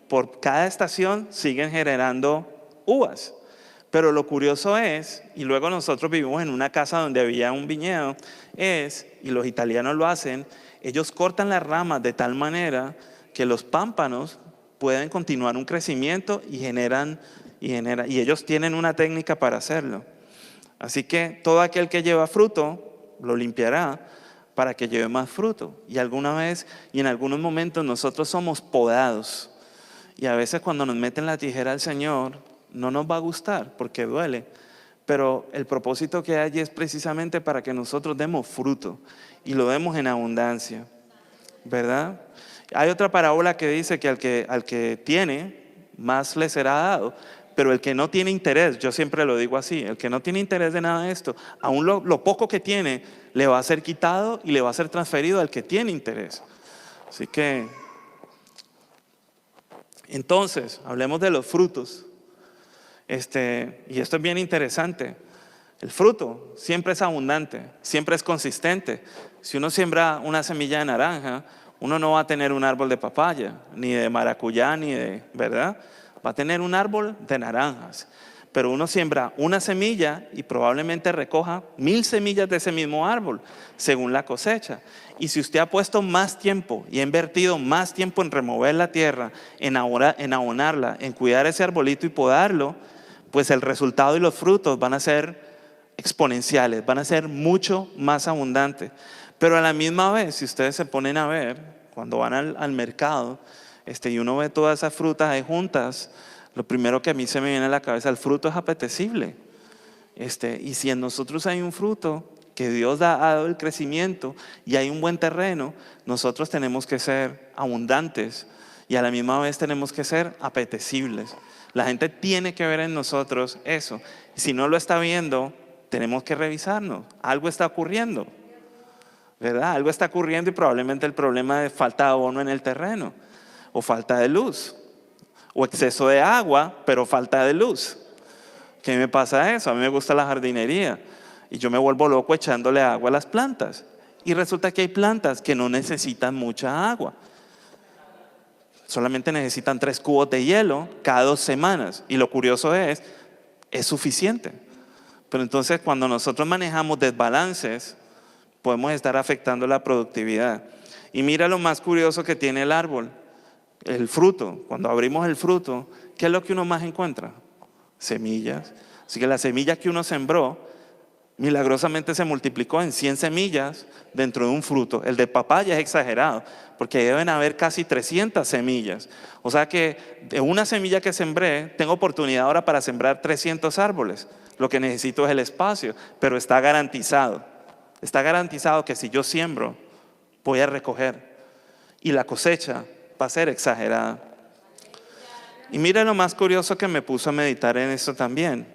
por cada estación, siguen generando uvas. Pero lo curioso es, y luego nosotros vivimos en una casa donde había un viñedo, y los italianos lo hacen, ellos cortan las ramas de tal manera que los pámpanos pueden continuar un crecimiento y ellos tienen una técnica para hacerlo. Así que todo aquel que lleva fruto, lo limpiará para que lleve más fruto. Y alguna vez y en algunos momentos nosotros somos podados. Y a veces cuando nos meten la tijera al Señor, no nos va a gustar porque duele. Pero el propósito que hay allí es precisamente para que nosotros demos fruto y lo demos en abundancia, ¿verdad? Hay otra parábola que dice que al que tiene, más le será dado. Pero el que no tiene interés, yo siempre lo digo así, el que no tiene interés de nada de esto, aún lo poco que tiene le va a ser quitado y le va a ser transferido al que tiene interés. Así que, entonces, hablemos de los frutos. Y esto es bien interesante. El fruto siempre es abundante, siempre es consistente. Si uno siembra una semilla de naranja, uno no va a tener un árbol de papaya, ni de maracuyá, ¿verdad? Va a tener un árbol de naranjas. Pero uno siembra una semilla y probablemente recoja 1000 semillas de ese mismo árbol, según la cosecha. Y si usted ha puesto más tiempo y ha invertido más tiempo en remover la tierra, en abonarla, en cuidar ese arbolito y podarlo, pues el resultado y los frutos van a ser exponenciales, van a ser mucho más abundantes. Pero a la misma vez, si ustedes se ponen a ver, cuando van al mercado, y uno ve todas esas frutas ahí juntas, lo primero que a mí se me viene a la cabeza, el fruto es apetecible. Y si en nosotros hay un fruto que Dios ha dado el crecimiento y hay un buen terreno, nosotros tenemos que ser abundantes y a la misma vez tenemos que ser apetecibles. La gente tiene que ver en nosotros eso. Si no lo está viendo, tenemos que revisarnos. Algo está ocurriendo, ¿verdad? Algo está ocurriendo y probablemente el problema es falta de abono en el terreno. o falta de luz, o exceso de agua, pero falta de luz. ¿Qué me pasa eso? A mí me gusta la jardinería y yo me vuelvo loco echándole agua a las plantas. Y resulta que hay plantas que no necesitan mucha agua. Solamente necesitan 3 cubos de hielo cada 2 semanas. Y lo curioso es suficiente. Pero entonces cuando nosotros manejamos desbalances, podemos estar afectando la productividad. Y mira lo más curioso que tiene el árbol, el fruto. Cuando abrimos el fruto, ¿qué es lo que uno más encuentra? Semillas. Así que la semilla que uno sembró, milagrosamente se multiplicó en 100 semillas dentro de un fruto. El de papaya es exagerado, porque deben haber casi 300 semillas. O sea que de una semilla que sembré, tengo oportunidad ahora para sembrar 300 árboles. Lo que necesito es el espacio, pero está garantizado. Está garantizado que si yo siembro, voy a recoger. Y la cosecha va a ser exagerada. Y mira lo más curioso que me puso a meditar en esto también.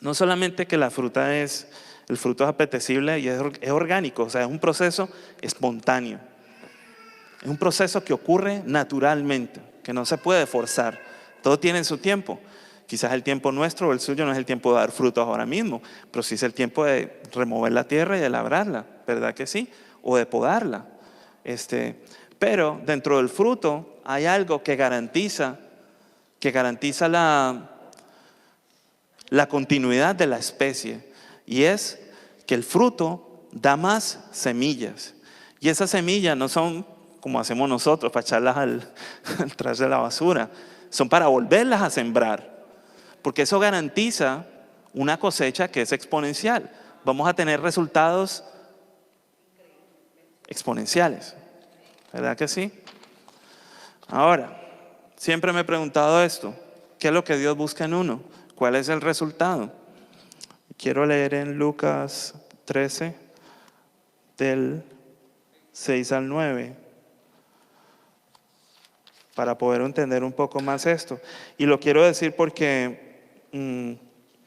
No solamente que el fruto es apetecible y es orgánico, o sea, es un proceso espontáneo. Es un proceso que ocurre naturalmente, que no se puede forzar. Todo tiene su tiempo. Quizás el tiempo nuestro o el suyo no es el tiempo de dar frutos ahora mismo, pero sí es el tiempo de remover la tierra y de labrarla, ¿verdad que sí? O de podarla. Pero dentro del fruto hay algo que garantiza la continuidad de la especie, y es que el fruto da más semillas. Y esas semillas no son como hacemos nosotros para echarlas al trash de la basura, son para volverlas a sembrar, porque eso garantiza una cosecha que es exponencial. Vamos a tener resultados exponenciales, ¿verdad que sí? Ahora, siempre me he preguntado esto: ¿qué es lo que Dios busca en uno? ¿Cuál es el resultado? Quiero leer en Lucas 13, del 6 al 9, para poder entender un poco más esto. Y lo quiero decir porque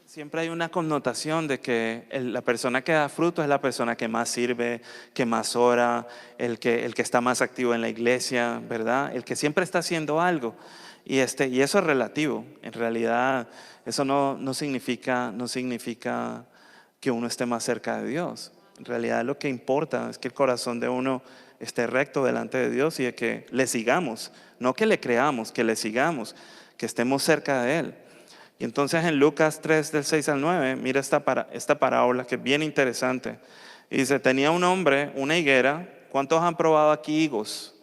siempre hay una connotación de que la persona que da fruto es la persona que más sirve, que más ora, el que está más activo en la iglesia, ¿verdad? El que siempre está haciendo algo. Y eso es relativo. En realidad, eso no significa que uno esté más cerca de Dios. En realidad, lo que importa es que el corazón de uno esté recto delante de Dios y de que le sigamos. No que le creamos, que le sigamos, que estemos cerca de Él. Y entonces en Lucas 3, del 6 al 9, mira esta parábola que es bien interesante. Y dice: tenía un hombre una higuera. ¿Cuántos han probado aquí higos?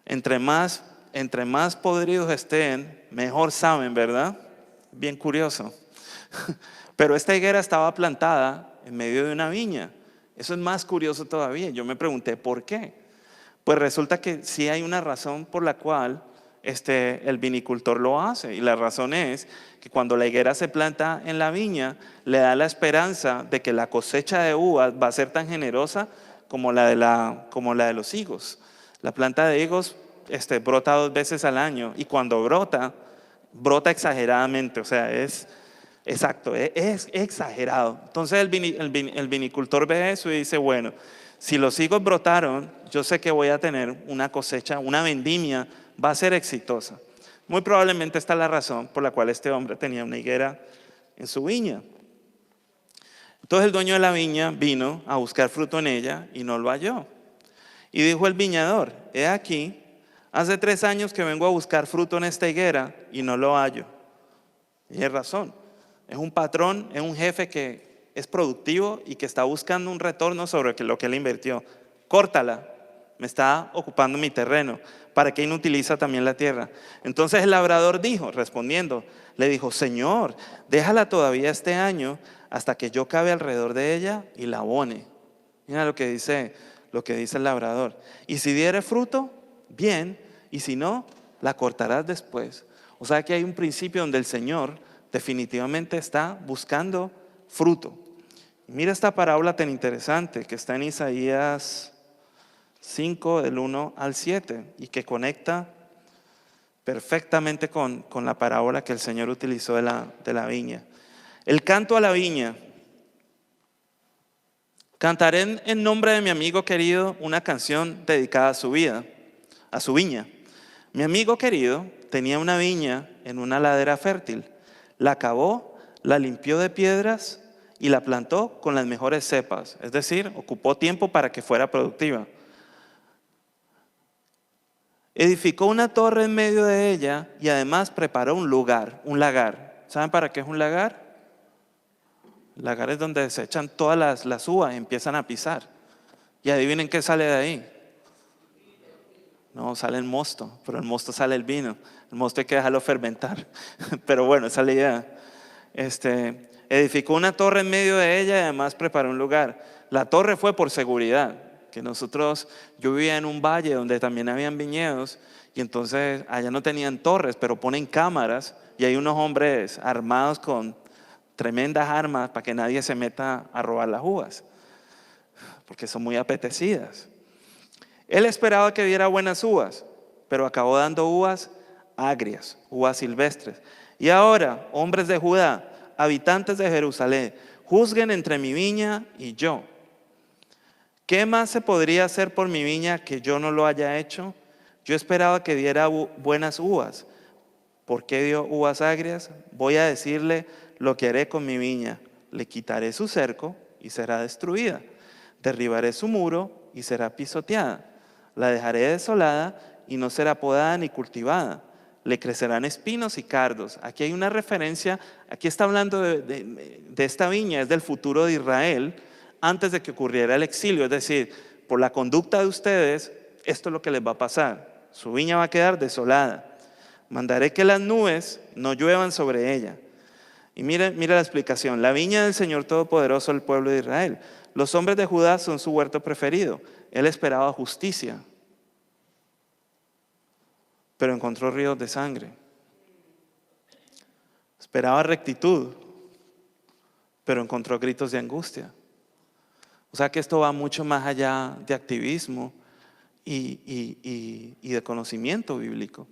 Entre más podridos estén, mejor saben, ¿verdad? Bien curioso. Pero esta higuera estaba plantada en medio de una viña. Eso es más curioso todavía. Yo me pregunté ¿por qué? Pues resulta que sí hay una razón por la cual el vinicultor lo hace. Y la razón es que cuando la higuera se planta en la viña, le da la esperanza de que la cosecha de uvas va a ser tan generosa como la de los higos. La planta de higos brota 2 veces al año, y cuando brota exageradamente, o sea, es exagerado. Entonces el vinicultor ve eso y dice: bueno, si los higos brotaron, yo sé que voy a tener una cosecha, una vendimia, va a ser exitosa. Muy probablemente esta es la razón por la cual este hombre tenía una higuera en su viña. Entonces el dueño de la viña vino a buscar fruto en ella y no lo halló. Y dijo el viñador: he aquí, hace 3 años que vengo a buscar fruto en esta higuera y no lo hallo. Y es razón. Es un patrón, es un jefe que es productivo y que está buscando un retorno sobre lo que él invirtió. Córtala, me está ocupando mi terreno. ¿Para qué inutiliza también la tierra? Entonces el labrador le dijo: Señor, déjala todavía este año hasta que yo cabe alrededor de ella y la abone. Mira lo que dice el labrador. Y si diere fruto, bien, y si no, la cortarás después. O sea que hay un principio donde el Señor definitivamente está buscando fruto. Y mira esta parábola tan interesante que está en Isaías 5, del 1 al 7, y que conecta perfectamente con la parábola que el Señor utilizó de la viña. El canto a la viña. Cantaré en nombre de mi amigo querido una canción dedicada a su vida, a su viña. Mi amigo querido tenía una viña en una ladera fértil. La cavó, la limpió de piedras y la plantó con las mejores cepas. Es decir, ocupó tiempo para que fuera productiva. Edificó una torre en medio de ella y además preparó un lagar. ¿Saben para qué es un lagar? Lagar es donde se echan todas las uvas y empiezan a pisar. Y adivinen qué sale de ahí. No, sale el mosto, pero el mosto sale el vino. El mosto hay que dejarlo fermentar. Pero bueno, esa es la idea. Edificó una torre en medio de ella y además preparó un lugar. La torre fue por seguridad. Yo vivía en un valle donde también habían viñedos y entonces allá no tenían torres, pero ponen cámaras y hay unos hombres armados con tremendas armas para que nadie se meta a robar las uvas, porque son muy apetecidas. Él esperaba que diera buenas uvas, pero acabó dando uvas agrias, uvas silvestres. Y ahora, hombres de Judá, habitantes de Jerusalén, juzguen entre mi viña y yo. ¿Qué más se podría hacer por mi viña que yo no lo haya hecho? Yo esperaba que diera buenas uvas. ¿Por qué dio uvas agrias? Voy a decirle lo que haré con mi viña. Le quitaré su cerco y será destruida. Derribaré su muro y será pisoteada. La dejaré desolada y no será podada ni cultivada. Le crecerán espinos y cardos. Aquí hay una referencia, aquí está hablando de esta viña, es del futuro de Israel, antes de que ocurriera el exilio. Es decir, por la conducta de ustedes, esto es lo que les va a pasar. Su viña va a quedar desolada. Mandaré que las nubes no lluevan sobre ella. Y mira la explicación. La viña del Señor Todopoderoso, el pueblo de Israel. Los hombres de Judá son su huerto preferido. Él esperaba justicia, pero encontró ríos de sangre. Esperaba rectitud, pero encontró gritos de angustia. O sea que esto va mucho más allá de activismo y de conocimiento bíblico.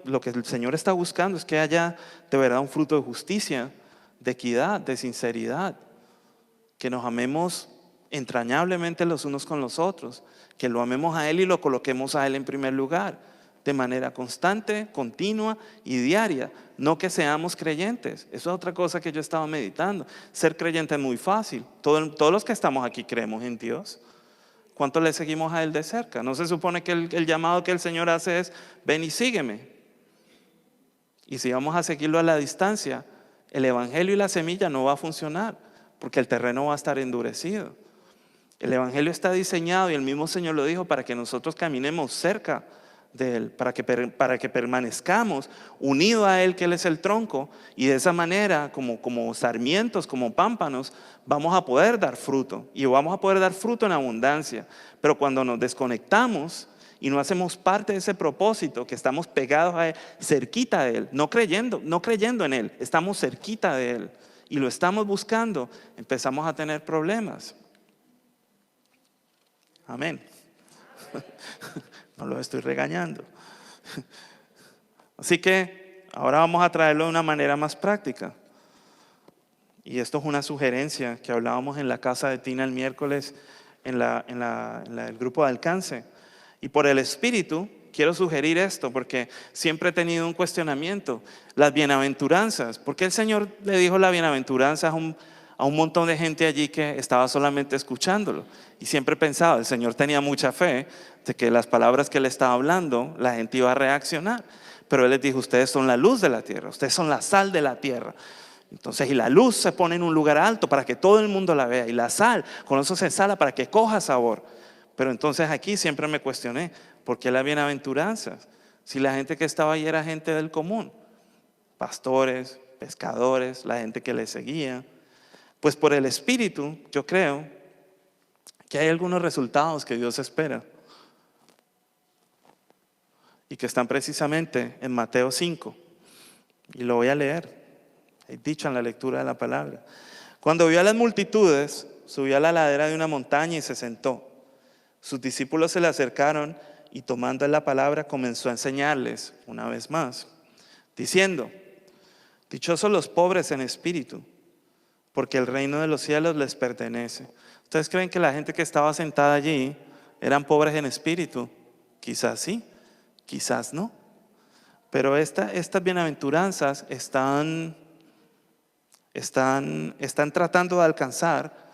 Lo que el Señor está buscando es que haya de verdad un fruto de justicia, de equidad, de sinceridad, que nos amemos entrañablemente los unos con los otros, que lo amemos a Él y lo coloquemos a Él en primer lugar, de manera constante, continua y diaria. No que seamos creyentes. Eso es otra cosa que yo estaba meditando. Ser creyente es muy fácil. Todos los que estamos aquí creemos en Dios. ¿Cuánto le seguimos a Él de cerca? ¿No se supone que el llamado que el Señor hace es ven y sígueme? Y si vamos a seguirlo a la distancia, el evangelio y la semilla no va a funcionar, porque el terreno va a estar endurecido. El evangelio está diseñado, y el mismo Señor lo dijo, para que nosotros caminemos cerca de Él, para que permanezcamos unidos a Él, que Él es el tronco, y de esa manera, como sarmientos, como pámpanos, vamos a poder dar fruto, y vamos a poder dar fruto en abundancia. Pero cuando nos desconectamos y no hacemos parte de ese propósito, que estamos pegados a Él, cerquita de Él, no creyendo en Él, estamos cerquita de Él, y lo estamos buscando, empezamos a tener problemas. Amén. No los estoy regañando. Así que ahora vamos a traerlo de una manera más práctica. Y esto es una sugerencia que hablábamos en la casa de Tina el miércoles en el grupo de alcance. Y por el Espíritu quiero sugerir esto, porque siempre he tenido un cuestionamiento. Las bienaventuranzas. ¿Por qué el Señor le dijo las bienaventuranzas a un montón de gente allí que estaba solamente escuchándolo? Y siempre pensaba, el Señor tenía mucha fe de que las palabras que Él estaba hablando, la gente iba a reaccionar. Pero Él les dijo, ustedes son la luz de la tierra, ustedes son la sal de la tierra. Entonces, y la luz se pone en un lugar alto para que todo el mundo la vea. Y la sal, con eso se sala para que coja sabor. Pero entonces aquí siempre me cuestioné, ¿por qué las bienaventuranzas? Si la gente que estaba ahí era gente del común, pastores, pescadores, la gente que le seguía. Pues por el Espíritu, yo creo que hay algunos resultados que Dios espera y que están precisamente en Mateo 5. Y lo voy a leer, he dicho en la lectura de la palabra. Cuando vio a las multitudes, subió a la ladera de una montaña y se sentó. Sus discípulos se le acercaron y tomando la palabra comenzó a enseñarles una vez más, diciendo, dichosos los pobres en espíritu, porque el reino de los cielos les pertenece. ¿Ustedes creen que la gente que estaba sentada allí eran pobres en espíritu? Quizás sí, Quizás no. Pero estas bienaventuranzas están tratando de alcanzar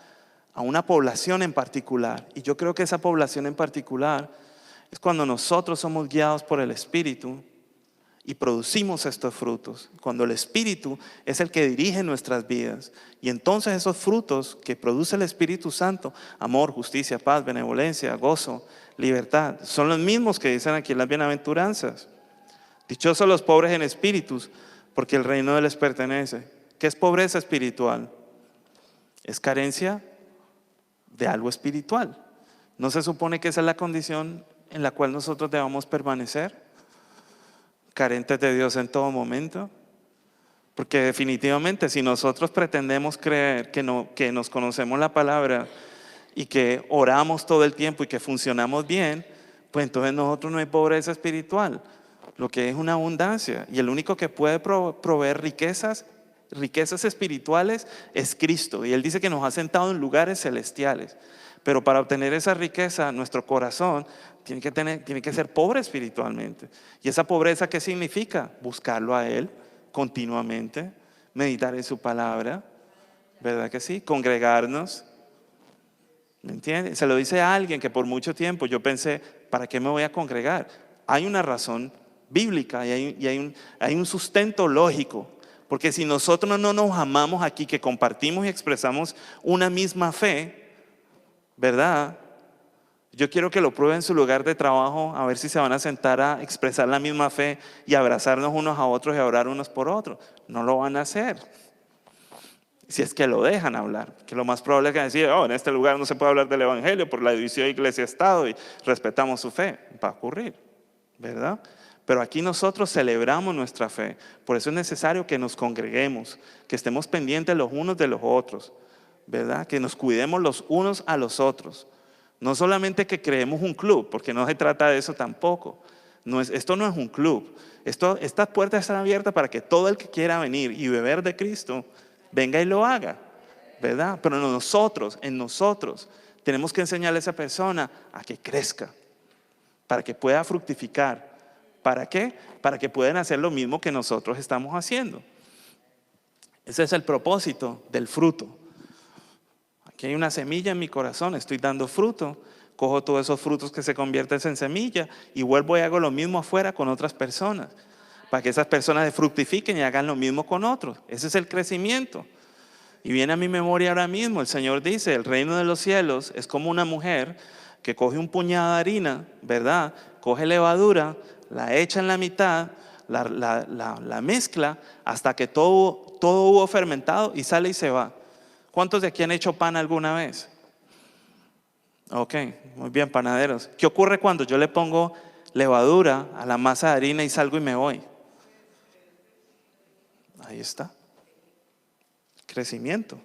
a una población en particular. Y yo creo que esa población en particular es cuando nosotros somos guiados por el Espíritu y producimos estos frutos. Cuando el Espíritu es el que dirige nuestras vidas. Y entonces esos frutos que produce el Espíritu Santo, amor, justicia, paz, benevolencia, gozo, libertad, son los mismos que dicen aquí en las bienaventuranzas. Dichosos los pobres en espíritus, porque el reino les pertenece. ¿Qué es pobreza espiritual? Es carencia de algo espiritual. ¿No se supone que esa es la condición en la cual nosotros debamos permanecer? Carentes de Dios en todo momento. Porque definitivamente si nosotros pretendemos creer que nos conocemos la palabra y que oramos todo el tiempo y que funcionamos bien, pues entonces nosotros no hay pobreza espiritual. Lo que es una abundancia. Y el único que puede proveer riquezas espirituales es Cristo. Y Él dice que nos ha sentado en lugares celestiales. Pero para obtener esa riqueza, nuestro corazón tiene que ser pobre espiritualmente. ¿Y esa pobreza qué significa? Buscarlo a Él continuamente, meditar en su palabra, ¿verdad que sí? Congregarnos, ¿me entiendes? Se lo dice a alguien que por mucho tiempo yo pensé, ¿para qué me voy a congregar? Hay una razón bíblica y hay un sustento lógico. Porque si nosotros no nos amamos aquí, que compartimos y expresamos una misma fe, ¿verdad? Yo quiero que lo prueben en su lugar de trabajo, a ver si se van a sentar a expresar la misma fe y abrazarnos unos a otros y a orar unos por otros. No lo van a hacer. Si es que lo dejan hablar, que lo más probable es que decir, en este lugar no se puede hablar del evangelio por la división iglesia-estado y respetamos su fe. Va a ocurrir, ¿verdad? Pero aquí nosotros celebramos nuestra fe. Por eso es necesario que nos congreguemos, que estemos pendientes los unos de los otros, ¿verdad? Que nos cuidemos los unos a los otros. No solamente que creemos un club, porque no se trata de eso tampoco. Esto no es un club. Estas puertas están abiertas para que todo el que quiera venir y beber de Cristo, venga y lo haga, ¿verdad? Pero en nosotros, tenemos que enseñarle a esa persona a que crezca, para que pueda fructificar. ¿Para qué? Para que puedan hacer lo mismo que nosotros estamos haciendo. Ese es el propósito del fruto. Aquí hay una semilla en mi corazón, estoy dando fruto, cojo todos esos frutos que se convierten en semilla y vuelvo y hago lo mismo afuera con otras personas, para que esas personas se fructifiquen y hagan lo mismo con otros. Ese es el crecimiento. Y viene a mi memoria ahora mismo, el Señor dice, el reino de los cielos es como una mujer que coge un puñado de harina, ¿verdad? Coge levadura, la echa en la mitad, la mezcla hasta que todo hubo fermentado y sale y se va. ¿Cuántos de aquí han hecho pan alguna vez? Ok, muy bien, panaderos. ¿Qué ocurre cuando yo le pongo levadura a la masa de harina y salgo y me voy? Ahí está. Crecimiento.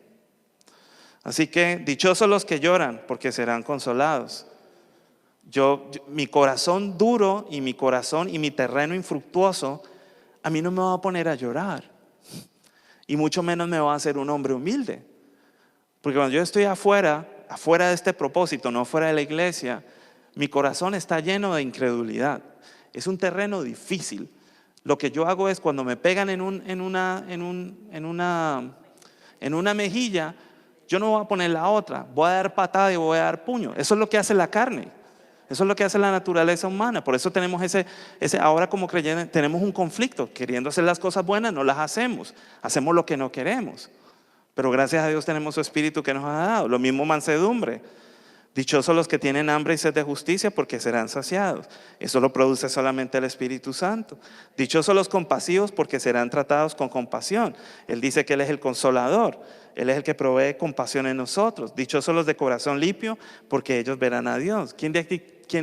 Así que dichosos los que lloran, porque serán consolados. Mi corazón duro y mi terreno infructuoso, a mí no me va a poner a llorar. Y mucho menos me va a hacer un hombre humilde. Porque cuando yo estoy afuera de este propósito, no fuera de la iglesia, mi corazón está lleno de incredulidad. Es un terreno difícil. Lo que yo hago es cuando me pegan en una mejilla, yo no voy a poner la otra, voy a dar patada y voy a dar puño. Eso es lo que hace la carne. Eso es lo que hace la naturaleza humana. Por eso tenemos ahora como creyentes tenemos un conflicto. Queriendo hacer las cosas buenas, no las hacemos. Hacemos lo que no queremos. Pero gracias a Dios tenemos su Espíritu que nos ha dado. Lo mismo mansedumbre. Dichosos los que tienen hambre y sed de justicia, porque serán saciados. Eso lo produce solamente el Espíritu Santo. Dichosos los compasivos, porque serán tratados con compasión. Él dice que Él es el consolador. Él es el que provee compasión en nosotros. Dichosos los de corazón limpio, porque ellos verán a Dios. ¿Quién de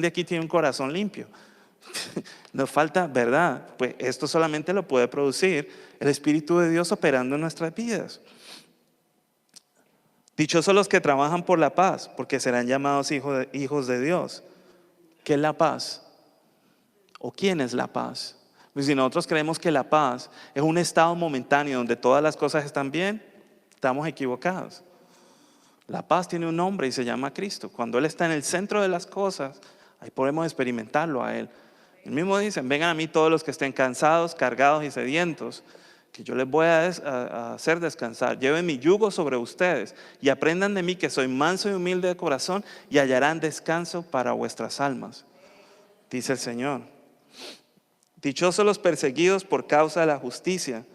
aquí tiene un corazón limpio? Nos falta, ¿verdad? Pues esto solamente lo puede producir el Espíritu de Dios operando en nuestras vidas. Dichosos los que trabajan por la paz, porque serán llamados hijos de Dios. ¿Qué es la paz? ¿O quién es la paz? Pues si nosotros creemos que la paz es un estado momentáneo donde todas las cosas están bien, estamos equivocados. La paz tiene un nombre y se llama Cristo. Cuando Él está en el centro de las cosas, ahí podemos experimentarlo a Él. Él mismo dice, vengan a mí todos los que estén cansados, cargados y sedientos, que yo les voy a hacer descansar. Lleven mi yugo sobre ustedes y aprendan de mí que soy manso y humilde de corazón y hallarán descanso para vuestras almas, dice el Señor. Dichosos los perseguidos por causa de la justicia,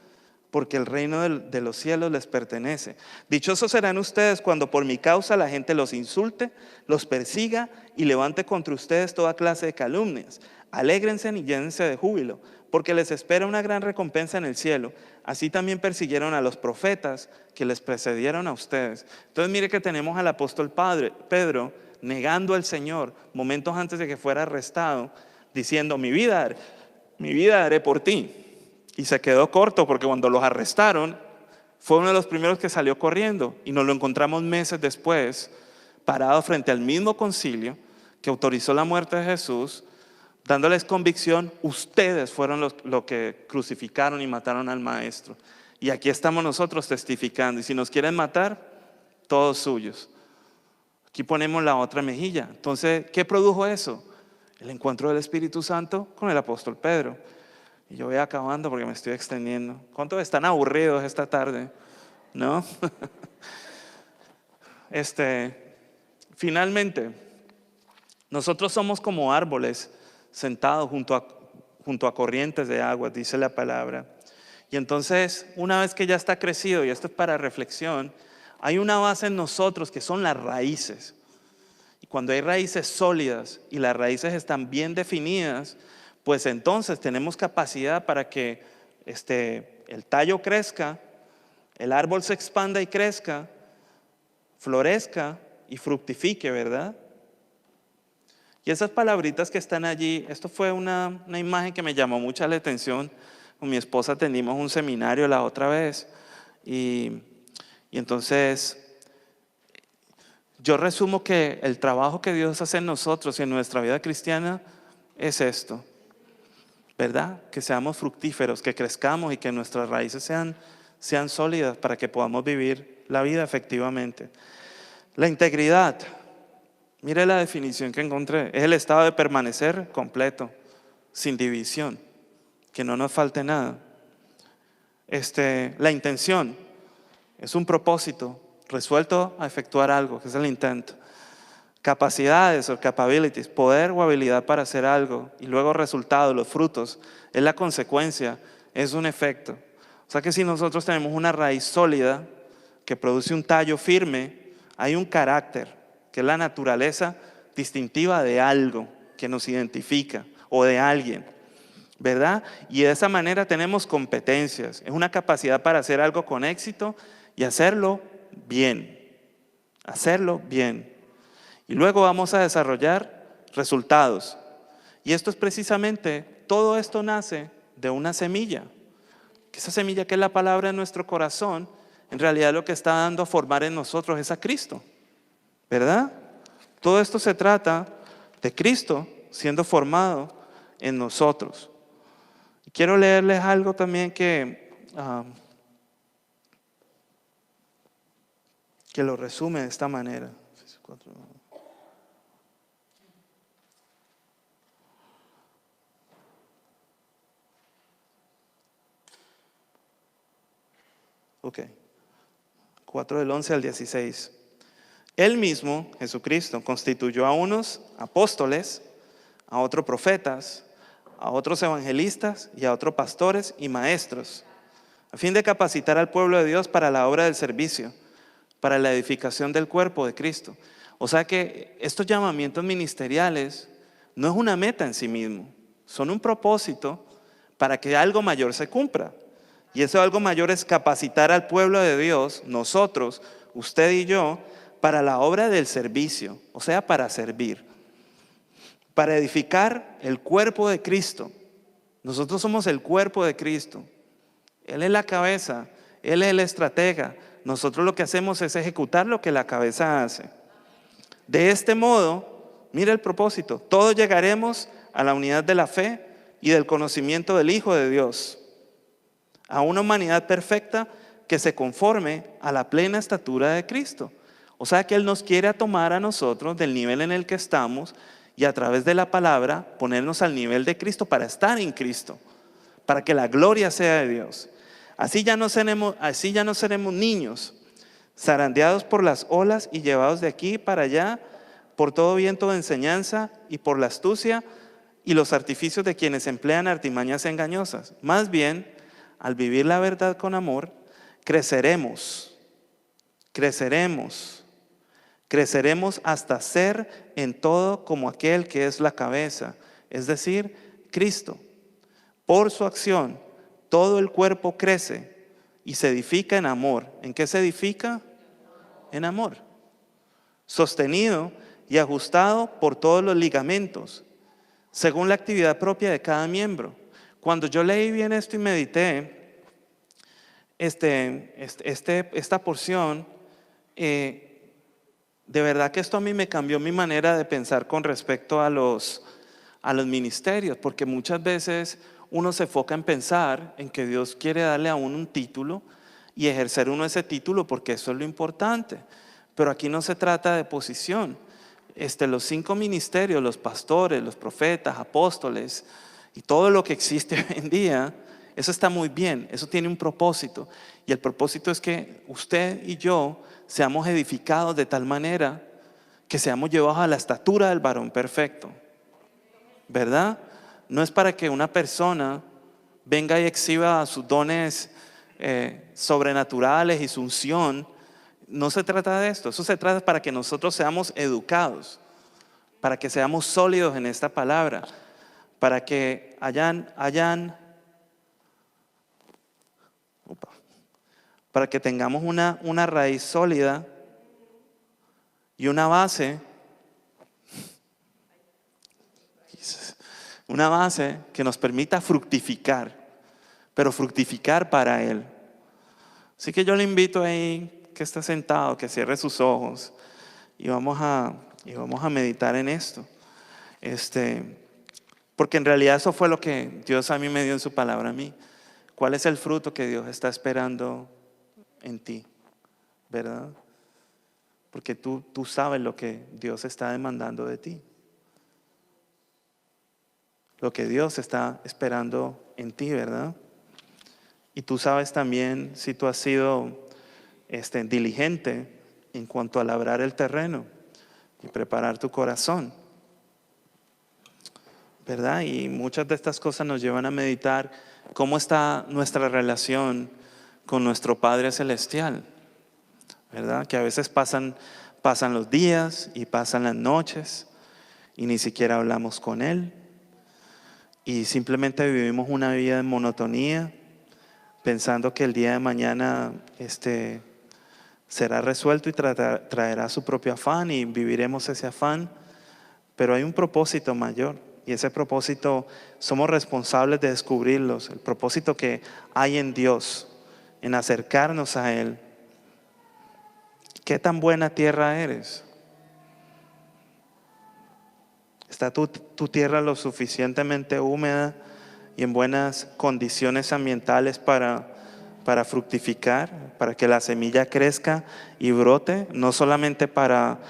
porque el reino de los cielos les pertenece. Dichosos serán ustedes cuando por mi causa la gente los insulte, los persiga y levante contra ustedes toda clase de calumnias. Alégrense y llénense de júbilo, porque les espera una gran recompensa en el cielo. Así también persiguieron a los profetas que les precedieron a ustedes. Entonces mire que tenemos al apóstol Pedro negando al Señor momentos antes de que fuera arrestado, diciendo, mi vida daré por ti. Y se quedó corto porque cuando los arrestaron fue uno de los primeros que salió corriendo, y nos lo encontramos meses después parado frente al mismo concilio que autorizó la muerte de Jesús, dándoles convicción: ustedes fueron los que crucificaron y mataron al maestro. Y aquí estamos nosotros testificando, y si nos quieren matar, todos suyos. Aquí ponemos la otra mejilla. Entonces, ¿qué produjo eso? El encuentro del Espíritu Santo con el apóstol Pedro. Y yo voy acabando porque me estoy extendiendo. ¿Cuántos están aburridos esta tarde? ¿No? Finalmente, nosotros somos como árboles sentados junto a corrientes de agua, dice la palabra. Y entonces, una vez que ya está crecido, y esto es para reflexión, hay una base en nosotros que son las raíces. Y cuando hay raíces sólidas y las raíces están bien definidas, pues entonces tenemos capacidad para que el tallo crezca, el árbol se expanda y crezca, florezca y fructifique, ¿verdad? Y esas palabritas que están allí, esto fue una imagen que me llamó mucha la atención. Con mi esposa atendimos un seminario la otra vez y entonces yo resumo que el trabajo que Dios hace en nosotros y en nuestra vida cristiana es esto, ¿verdad? Que seamos fructíferos, que crezcamos y que nuestras raíces sean sólidas para que podamos vivir la vida efectivamente. La integridad, mire la definición que encontré, es el estado de permanecer completo, sin división, que no nos falte nada. La intención es un propósito resuelto a efectuar algo, que es el intento. Capacidades o capabilities, poder o habilidad para hacer algo, y luego resultados, los frutos, es la consecuencia, es un efecto. O sea que si nosotros tenemos una raíz sólida que produce un tallo firme, hay un carácter, que es la naturaleza distintiva de algo que nos identifica o de alguien, ¿verdad? Y de esa manera tenemos competencias, es una capacidad para hacer algo con éxito y hacerlo bien, Y luego vamos a desarrollar resultados. Y esto es precisamente, todo esto nace de una semilla. Que esa semilla, que es la palabra en nuestro corazón, en realidad lo que está dando a formar en nosotros es a Cristo, ¿verdad? Todo esto se trata de Cristo siendo formado en nosotros. Quiero leerles algo también que lo resume de esta manera. Ok, 4 del 11 al 16. Él mismo, Jesucristo, constituyó a unos apóstoles, a otros profetas, a otros evangelistas y a otros pastores y maestros, a fin de capacitar al pueblo de Dios para la obra del servicio, para la edificación del cuerpo de Cristo. O sea que estos llamamientos ministeriales no es una meta en sí mismo, son un propósito para que algo mayor se cumpla. Y eso algo mayor es capacitar al pueblo de Dios, nosotros, usted y yo, para la obra del servicio, o sea, para servir, para edificar el cuerpo de Cristo. Nosotros somos el cuerpo de Cristo. Él es la cabeza, Él es el estratega. Nosotros lo que hacemos es ejecutar lo que la cabeza hace. De este modo, mira el propósito, todos llegaremos a la unidad de la fe y del conocimiento del Hijo de Dios, a una humanidad perfecta que se conforme a la plena estatura de Cristo. O sea que Él nos quiere tomar a nosotros del nivel en el que estamos y a través de la palabra ponernos al nivel de Cristo para estar en Cristo, para que la gloria sea de Dios. Así ya no seremos niños, zarandeados por las olas y llevados de aquí para allá por todo viento de enseñanza y por la astucia y los artificios de quienes emplean artimañas engañosas. Más bien, al vivir la verdad con amor, creceremos hasta ser en todo como aquel que es la cabeza, es decir, Cristo. Por su acción, todo el cuerpo crece y se edifica en amor. ¿En qué se edifica? En amor. Sostenido y ajustado por todos los ligamentos, según la actividad propia de cada miembro. Cuando yo leí bien esto y medité esta porción, de verdad que esto a mí me cambió mi manera de pensar con respecto a los ministerios, porque muchas veces uno se enfoca en pensar en que Dios quiere darle a uno un título y ejercer uno ese título porque eso es lo importante. Pero aquí no se trata de posición. Los 5 ministerios, los pastores, los profetas, apóstoles y todo lo que existe hoy en día, eso está muy bien, eso tiene un propósito. Y el propósito es que usted y yo seamos edificados de tal manera que seamos llevados a la estatura del varón perfecto, ¿verdad? No es para que una persona venga y exhiba sus dones sobrenaturales y su unción. No se trata de esto, eso se trata para que nosotros seamos educados, para que seamos sólidos en esta palabra, para que para que tengamos una raíz sólida y una base que nos permita fructificar, pero fructificar para Él. Así que yo le invito ahí que esté sentado, que cierre sus ojos y vamos a meditar en esto. Porque en realidad eso fue lo que Dios a mí me dio en su palabra a mí. ¿Cuál es el fruto que Dios está esperando en ti? ¿Verdad? Porque tú sabes lo que Dios está demandando de ti. Lo que Dios está esperando en ti, ¿verdad? Y tú sabes también si tú has sido diligente en cuanto a labrar el terreno y preparar tu corazón, ¿verdad? Y muchas de estas cosas nos llevan a meditar cómo está nuestra relación con nuestro Padre Celestial, ¿verdad? Que a veces pasan los días y pasan las noches y ni siquiera hablamos con Él y simplemente vivimos una vida en monotonía, pensando que el día de mañana será resuelto y traerá su propio afán y viviremos ese afán. Pero hay un propósito mayor y ese propósito somos responsables de descubrirlos. El propósito que hay en Dios, en acercarnos a Él. ¿Qué tan buena tierra eres? ¿Está tu tierra lo suficientemente húmeda y en buenas condiciones ambientales para fructificar, para que la semilla crezca y brote? No solamente para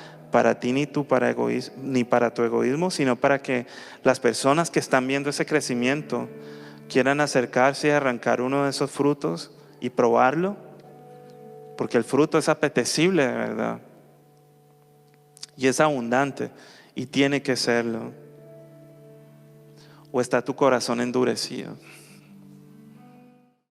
ti ni para tu egoísmo, sino para que las personas que están viendo ese crecimiento quieran acercarse y arrancar uno de esos frutos y probarlo, porque el fruto es apetecible de verdad y es abundante y tiene que serlo. ¿O está tu corazón endurecido?